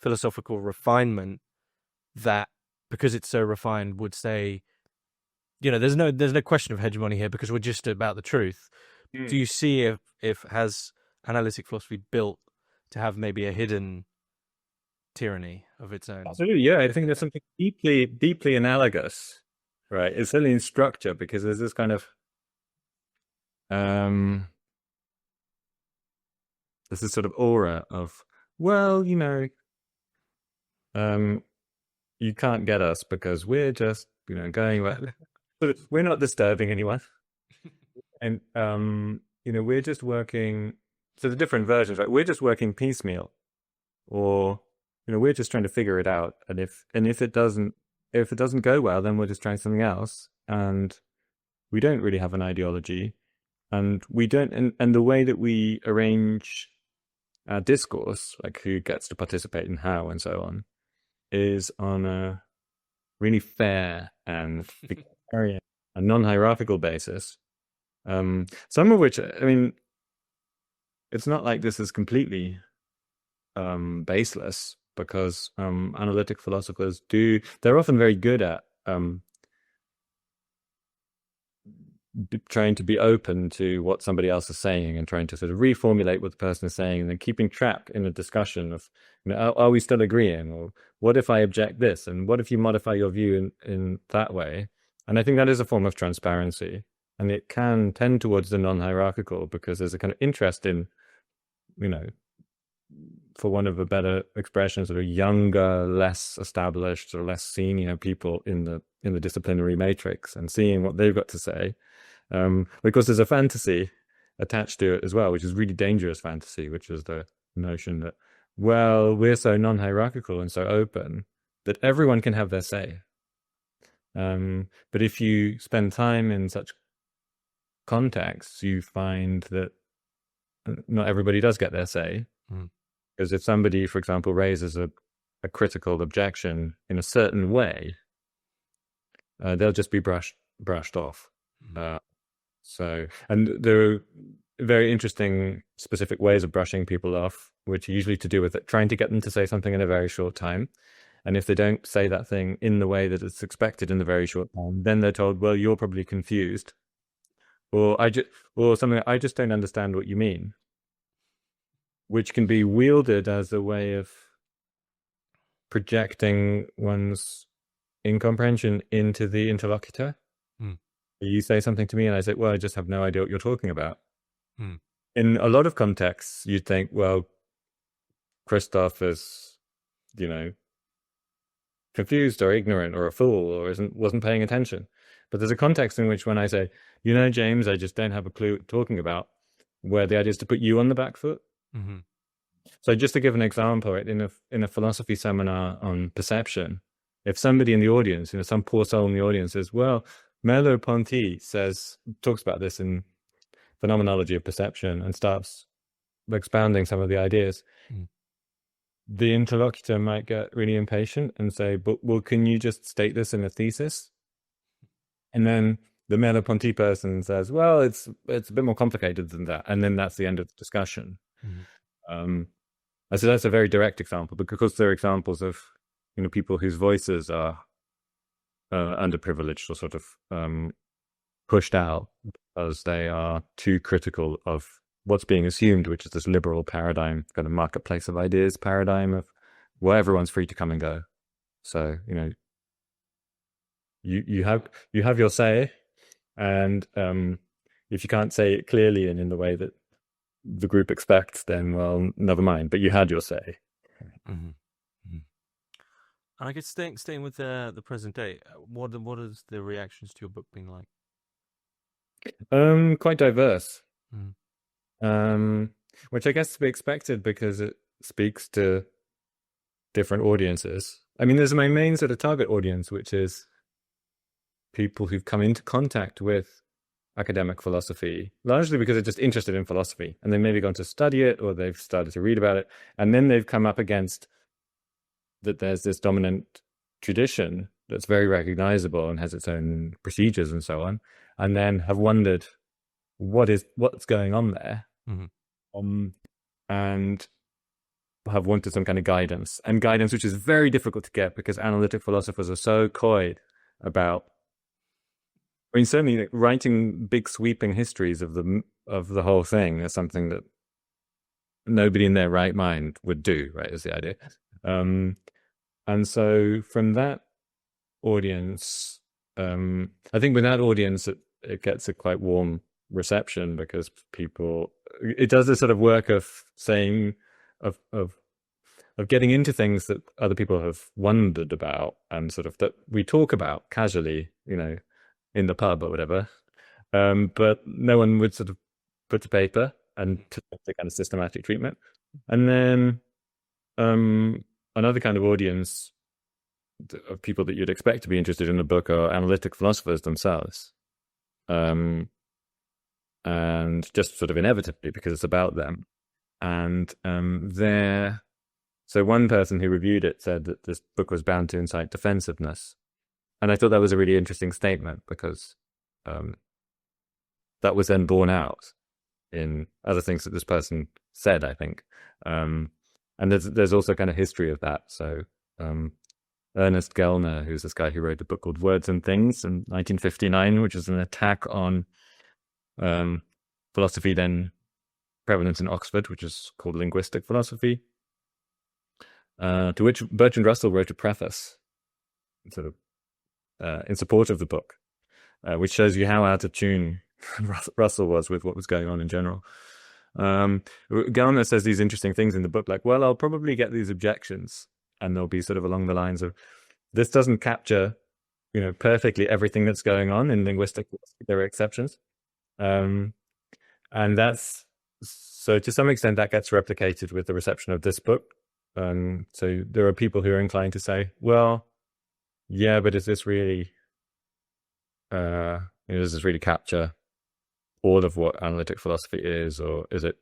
philosophical refinement that, because it's so refined, would say, there's no question of hegemony here because we're just about the truth. Do you see if has analytic philosophy built to have maybe a hidden tyranny of its own? Absolutely, yeah. I think there's something deeply, deeply analogous, right? It's certainly in structure, because there's this kind of there's this sort of aura of, well, you can't get us because we're just, going about, we're not disturbing anyone. And, we're just working so the different versions, right? We're just working piecemeal, or we're just trying to figure it out. And if it doesn't go well, then we're just trying something else, and we don't really have an ideology, and we don't. And the way that we arrange our discourse, like who gets to participate and how and so on, is on a really fair and a non-hierarchical basis. Some of which, I mean, it's not like this is completely baseless, because analytic philosophers they're often very good at trying to be open to what somebody else is saying and trying to sort of reformulate what the person is saying, and then keeping track in a discussion of, are we still agreeing, or what if I object this, and what if you modify your view in that way? And I think that is a form of transparency, and it can tend towards the non-hierarchical, because there's a kind of interest in, for one of a better expression, sort of younger, less established or less senior people in the disciplinary matrix, and seeing what they've got to say. Because there's a fantasy attached to it as well, which is really dangerous fantasy, which is the notion that, well, we're so non-hierarchical and so open that everyone can have their say. But if you spend time in such contexts, you find that not everybody does get their say. Because if somebody, for example, raises a critical objection in a certain way, they'll just be brushed off. And there are very interesting specific ways of brushing people off, which are usually to do with it, trying to get them to say something in a very short time. And if they don't say that thing in the way that it's expected in the very short time, then they're told, well, you're probably confused, or something, I just don't understand what you mean, which can be wielded as a way of projecting one's incomprehension into the interlocutor. You say something to me and I say, well, I just have no idea what you're talking about. In a lot of contexts, you'd think, well, Christoph is, confused or ignorant or a fool or wasn't paying attention. But there's a context in which, when I say, James, I just don't have a clue what you're talking about, where the idea is to put you on the back foot. So just to give an example, right, in a philosophy seminar on perception, if somebody in the audience, some poor soul in the audience says, well, Merleau-Ponty talks about this in Phenomenology of Perception, and starts expounding some of the ideas, the interlocutor might get really impatient and say, but, well, can you just state this in a thesis? And then the Merleau-Ponty person says, well, it's a bit more complicated than that. And then that's the end of the discussion. So that's a very direct example, because there are examples of, people whose voices are underprivileged or sort of pushed out because they are too critical of what's being assumed, which is this liberal paradigm, kind of marketplace of ideas paradigm of, well, everyone's free to come and go. So, you have your say, and if you can't say it clearly and in the way that the group expects, then, well, never mind, but you had your say. And I guess staying with the present day, what is the reactions to your book been like? Quite diverse. Which I guess to be expected, because it speaks to different audiences. I mean, there's my main sort of target audience, which is people who've come into contact with academic philosophy, largely because they're just interested in philosophy, and they maybe gone to study it, or they've started to read about it, and then they've come up against that there's this dominant tradition that's very recognizable and has its own procedures and so on, and then have wondered what's going on there, and have wanted some kind of guidance which is very difficult to get, because analytic philosophers are so coy about, I mean, certainly writing big sweeping histories of the whole thing is something that nobody in their right mind would do, right, is the idea. And so from that audience, I think with that audience, it gets a quite warm reception, because it does this sort of work of saying, of getting into things that other people have wondered about, and sort of that we talk about casually, in the pub or whatever, but no one would sort of put to paper. and to the kind of systematic treatment. And then another kind of audience of people that you'd expect to be interested in the book are analytic philosophers themselves. And just sort of inevitably because it's about them. And so one person who reviewed it said that this book was bound to incite defensiveness. And I thought that was a really interesting statement because that was then borne out in other things that this person said, I think. And there's also kind of history of that. So Ernest Gellner, who's this guy who wrote a book called Words and Things in 1959, which is an attack on philosophy then prevalent in Oxford, which is called linguistic philosophy, to which Bertrand Russell wrote a preface sort of in support of the book, which shows you how out of tune Russell was with what was going on in general. Gellner says these interesting things in the book, like, well, I'll probably get these objections, and they'll be sort of along the lines of, this doesn't capture, perfectly everything that's going on in linguistic philosophy. There are exceptions. And that's, so to some extent that gets replicated with the reception of this book. So there are people who are inclined to say, well, yeah, but is this really, does this really capture all of what analytic philosophy is, or is it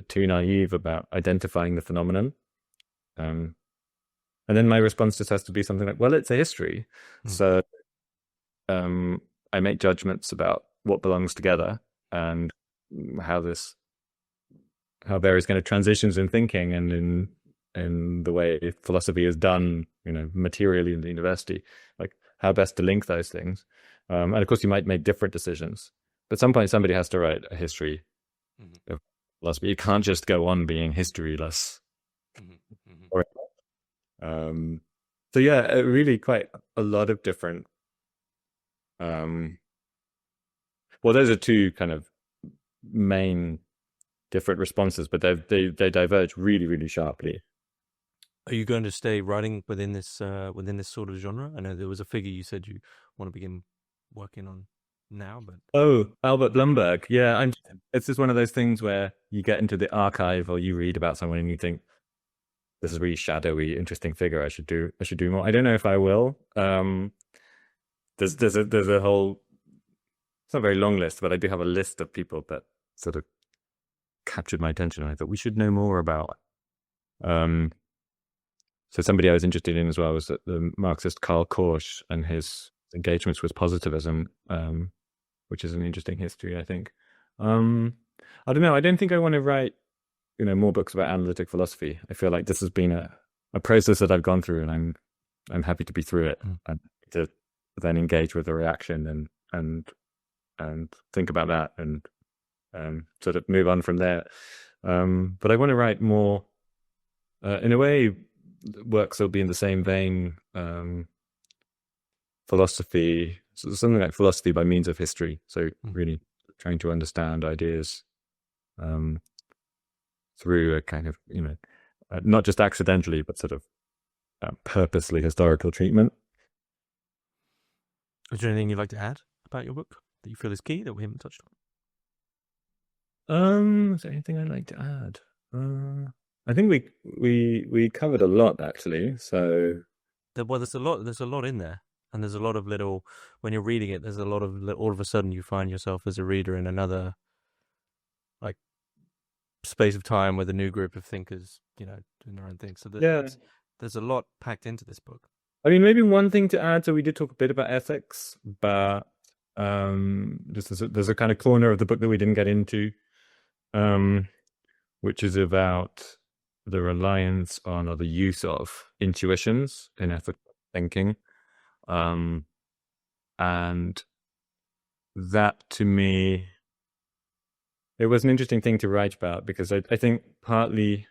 too naive about identifying the phenomenon? And then my response just has to be something like, well, it's a history. So I make judgments about what belongs together and how various kind of transitions in thinking and in the way philosophy is done, materially in the university, like how best to link those things. And of course, you might make different decisions. But at some point, somebody has to write a history of philosophy. You can't just go on being historyless. So yeah, really quite a lot of different. Well, those are two kind of main different responses, but they diverge really, really sharply. Are you going to stay writing within this sort of genre? I know there was a figure you said you want to begin working on now, but Albert Blumberg, yeah, it's just one of those things where you get into the archive or you read about someone and you think, this is a really shadowy, interesting figure. I should do more. I don't know if I will. There's a whole, it's not a very long list, but I do have a list of people that sort of captured my attention, and I thought we should know more about. So somebody I was interested in as well was the Marxist Karl Korsch and his engagements with positivism, which is an interesting history, I think. I don't know. I don't think I want to write, more books about analytic philosophy. I feel like this has been a process that I've gone through, and I'm happy to be through it and to then engage with the reaction and think about that and sort of move on from there. But I want to write more, in a way, works will be in the same vein, philosophy, so something like philosophy by means of history. So really trying to understand ideas through a kind of, not just accidentally, but sort of purposely historical treatment. Is there anything you'd like to add about your book that you feel is key that we haven't touched on? Is there anything I'd like to add? I think we covered a lot, actually. So there's a lot in there, and there's a lot of little, when you're reading it, there's a lot of, all of a sudden you find yourself as a reader in another like space of time with a new group of thinkers, doing their own thing. So there's a lot packed into this book. I mean, maybe one thing to add, so we did talk a bit about ethics, but there's a kind of corner of the book that we didn't get into, which is about the reliance on or the use of intuitions in ethical thinking. And that, to me, it was an interesting thing to write about, because I think partly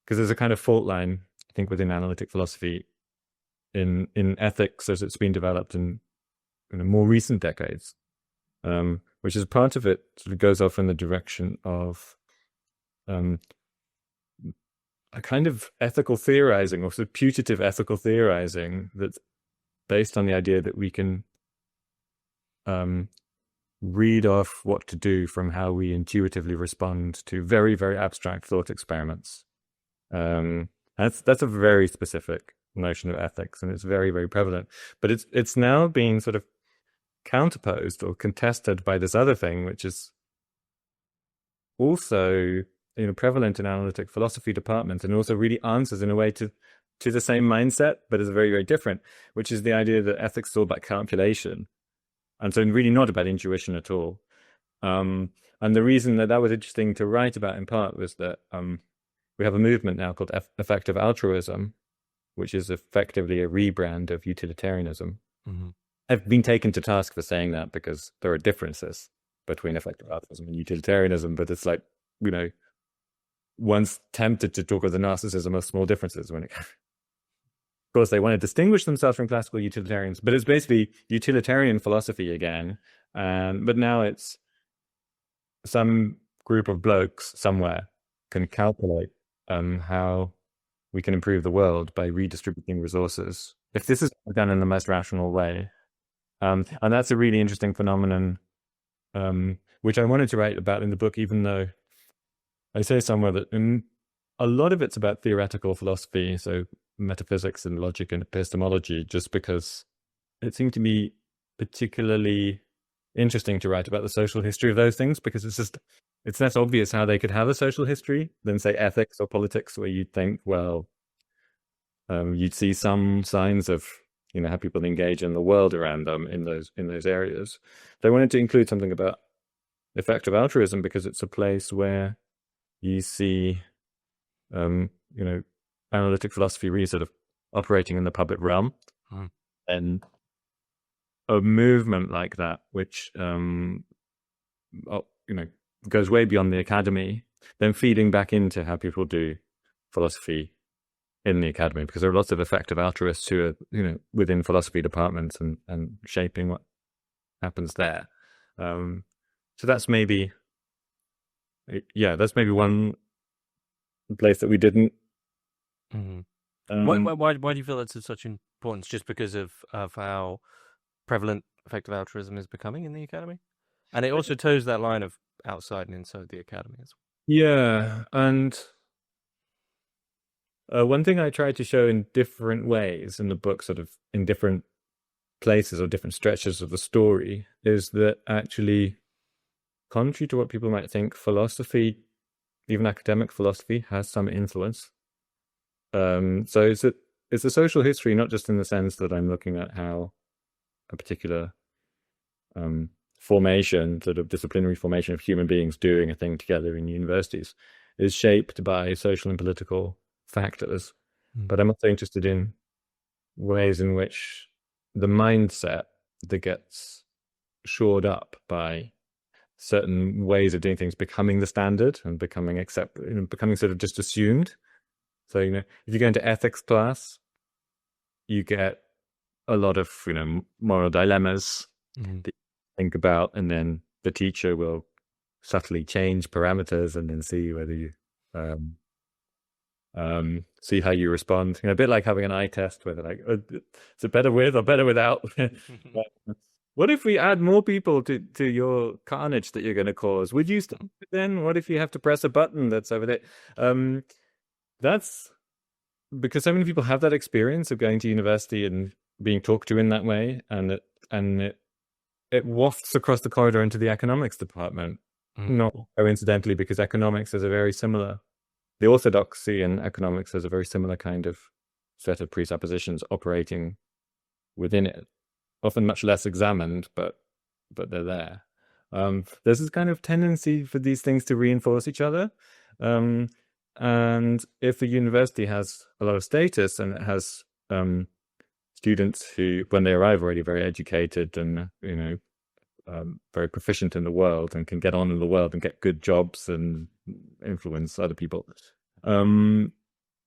because there's a kind of fault line, I think, within analytic philosophy in ethics as it's been developed in more recent decades, which is part of it sort of goes off in the direction of a kind of ethical theorizing, or sort of putative ethical theorizing, that's based on the idea that we can read off what to do from how we intuitively respond to very, very abstract thought experiments. That's a very specific notion of ethics, and it's very, very prevalent. But it's now being sort of counterposed or contested by this other thing, which is also prevalent in analytic philosophy departments, and also really answers in a way to the same mindset, but is very, very different, which is the idea that ethics is all about calculation, and so really not about intuition at all. And the reason that was interesting to write about in part was that we have a movement now called effective altruism, which is effectively a rebrand of utilitarianism. Mm-hmm. I've been taken to task for saying that because there are differences between effective altruism and utilitarianism, but it's like, one's tempted to talk of the narcissism of small differences when it of course they want to distinguish themselves from classical utilitarians, but it's basically utilitarian philosophy again. But now it's some group of blokes somewhere can calculate how we can improve the world by redistributing resources, if this is done in the most rational way. And that's a really interesting phenomenon, which I wanted to write about in the book, even though I say somewhere that a lot of it's about theoretical philosophy, so metaphysics and logic and epistemology, just because it seemed to me particularly interesting to write about the social history of those things, because it's less obvious how they could have a social history than, say, ethics or politics, where you'd think, well, you'd see some signs of how people engage in the world around them in those areas. So I wanted to include something about effective altruism because it's a place where you see analytic philosophy really sort of operating in the public realm. And a movement like that, which goes way beyond the academy, then feeding back into how people do philosophy in the academy, because there are lots of effective altruists who are within philosophy departments and shaping what happens there. So that's maybe one place that we didn't. Mm-hmm. Why do you feel that's of such importance? Just because of how prevalent effective altruism is becoming in the academy, and it also toes that line of outside and inside the academy as well. Yeah, and one thing I tried to show in different ways in the book, sort of in different places or different stretches of the story, is that actually, contrary to what people might think, philosophy, even academic philosophy, has some influence. So it's a social history, not just in the sense that I'm looking at how a particular formation, sort of disciplinary formation of human beings doing a thing together in universities, is shaped by social and political factors. But I'm also interested in ways in which the mindset that gets shored up by certain ways of doing things becoming the standard and becoming sort of just assumed. So, if you go into ethics class, you get a lot of, moral dilemmas that you think about, and then the teacher will subtly change parameters and then see whether you see how you respond. A bit like having an eye test where they're like, is it better with or better without? What if we add more people to your carnage that you're going to cause? Would you stop it then? What if you have to press a button that's over there? That's because so many people have that experience of going to university and being talked to in that way, and it wafts across the corridor into the economics department. Not coincidentally, because economics has a very similar, the orthodoxy in economics has a very similar kind of set of presuppositions operating within it, often much less examined, but they're there. There's this kind of tendency for these things to reinforce each other. And if a university has a lot of status and it has students who, when they arrive, are already very educated and very proficient in the world and can get on in the world and get good jobs and influence other people,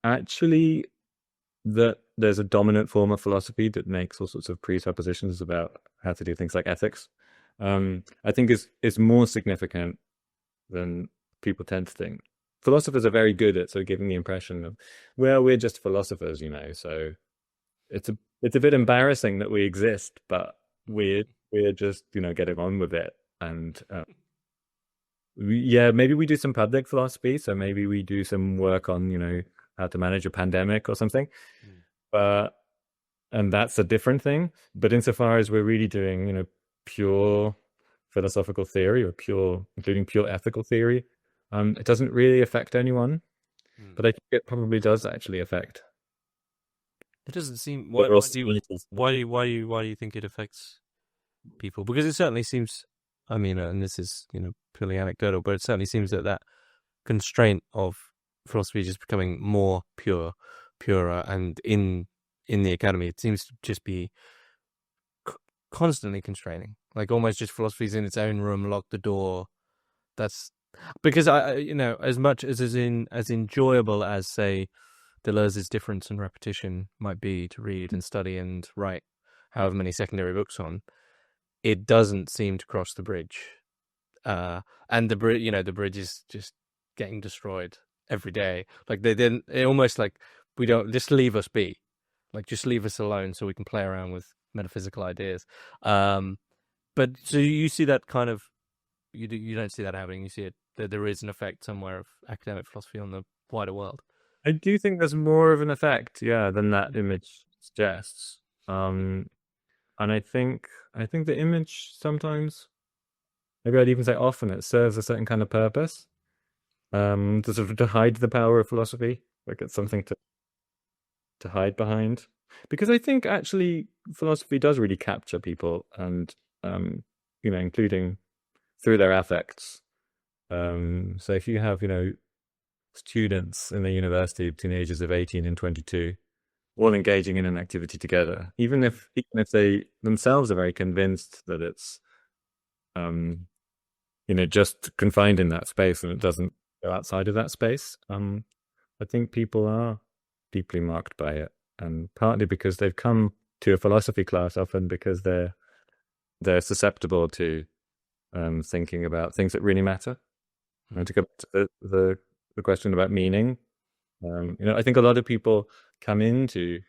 actually, that there's a dominant form of philosophy that makes all sorts of presuppositions about how to do things like ethics, I think is more significant than people tend to think. Philosophers are very good at sort of giving the impression of, well, we're just philosophers, so it's a bit embarrassing that we exist, but we're just getting on with it. And yeah, maybe we do some public philosophy. So maybe we do some work on, how to manage a pandemic or something. But and that's a different thing. But insofar as we're really doing, pure philosophical theory or including pure ethical theory, it doesn't really affect anyone. But I think it probably does actually affect. It doesn't seem. But Why do you think it affects people? Because it certainly seems. I mean, and this is purely anecdotal, but it certainly seems that constraint of philosophy is just becoming more purer, and in the academy, it seems to just be constantly constraining. Like almost just philosophy's in its own room, lock the door. That's because as much as enjoyable as say Deleuze's difference and repetition might be to read and study and write however many secondary books on, it doesn't seem to cross the bridge. And the bridge is just getting destroyed every day. Like it almost like we don't just leave us be, like just leave us alone so we can play around with metaphysical ideas. But so you see that kind of you don't see that happening. You see it that there is an effect somewhere of academic philosophy on the wider world. I do think there's more of an effect, yeah, than that image suggests. And I think the image sometimes, maybe I'd even say often, it serves a certain kind of purpose. To sort of to hide the power of philosophy, like it's something to hide behind. Because I think actually philosophy does really capture people, and including through their affects. So if you have students in the university between the ages of 18 and 22, all engaging in an activity together, even if they themselves are very convinced that it's just confined in that space and it doesn't go outside of that space, I think people are deeply marked by it, and partly because they've come to a philosophy class, often because they're susceptible to thinking about things that really matter. And to go back to the question about meaning, I think a lot of people come into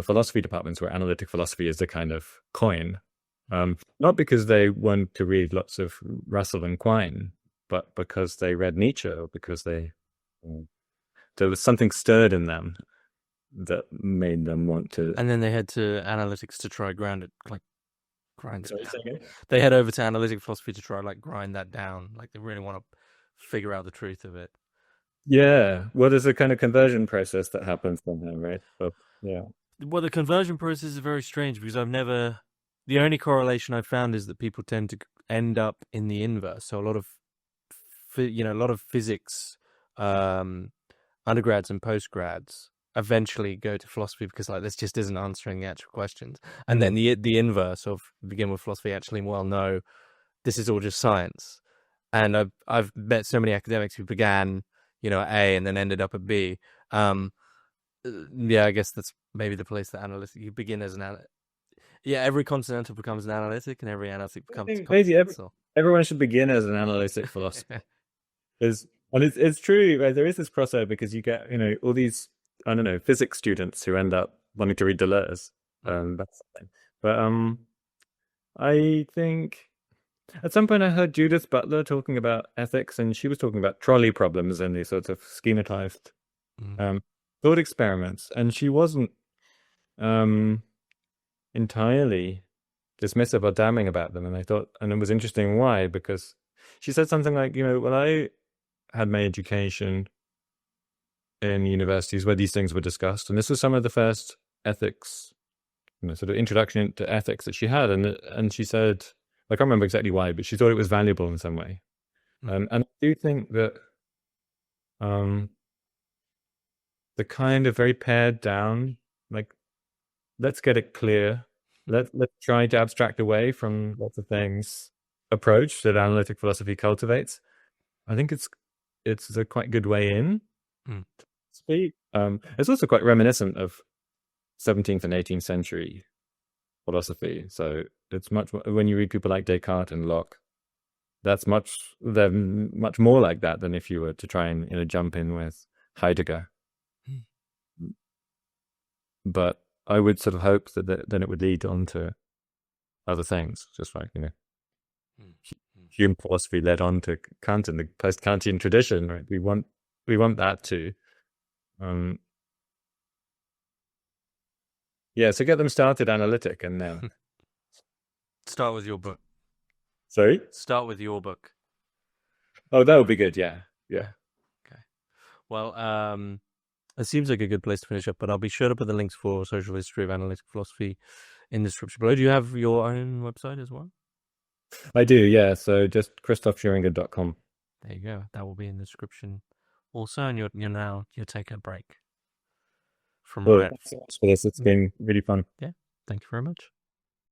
philosophy departments where analytic philosophy is the kind of coin, not because they want to read lots of Russell and Quine, but because they read Nietzsche, or because there was something stirred in them that made them want to. And then they head to analytics to try grind it Sorry, say again? They head over to analytic philosophy to try grind that down. Like they really want to figure out the truth of it. Yeah, well, there's a kind of conversion process that happens somehow, right? But yeah. Well, the conversion process is very strange because the only correlation I've found is that people tend to end up in the inverse. So a lot of physics undergrads and postgrads eventually go to philosophy because this just isn't answering the actual questions. And then the inverse of begin with philosophy, actually, well, no, this is all just science. And I've met so many academics who began, at A and then ended up at B. Yeah, I guess that's maybe the place that analytic, you begin as an analytic. Yeah, every Continental becomes an analytic, and every analytic becomes maybe everyone should begin as an analytic philosopher. And it's true, right? There is this crossover because you get, all these, I don't know, physics students who end up wanting to read Deleuze. That's something. But I think at some point I heard Judith Butler talking about ethics, and she was talking about trolley problems and these sorts of schematized thought experiments. And she wasn't entirely dismissive or damning about them. And I thought, and it was interesting why, because she said something like, well, I had my education in universities where these things were discussed, and this was some of the first ethics, sort of introduction to ethics that she had, and she said, I can't remember exactly why, but she thought it was valuable in some way. And I do think that the kind of very pared down, like, let's get it clear, let's try to abstract away from lots of things approach that analytic philosophy cultivates. I think it's a quite good way in to speak. It's also quite reminiscent of 17th and 18th century philosophy. So it's much, when you read people like Descartes and Locke, they're much more like that than if you were to try and jump in with Heidegger. But I would sort of hope that then it would lead on to other things, just like human philosophy led on to Kant and the post-Kantian tradition. Right? We want that too. So get them started analytic and now. Start with your book. Sorry? Start with your book. Oh, that would be good. Yeah. Okay. Well, it seems like a good place to finish up, but I'll be sure to put the links for Social History of Analytic Philosophy in the description below. Do you have your own website as well? I do, yeah. So just christophschuringa.com. There you go. That will be in the description also, and you'll take a break from Well, thanks so much for this. It's been really fun. Yeah. Thank you very much.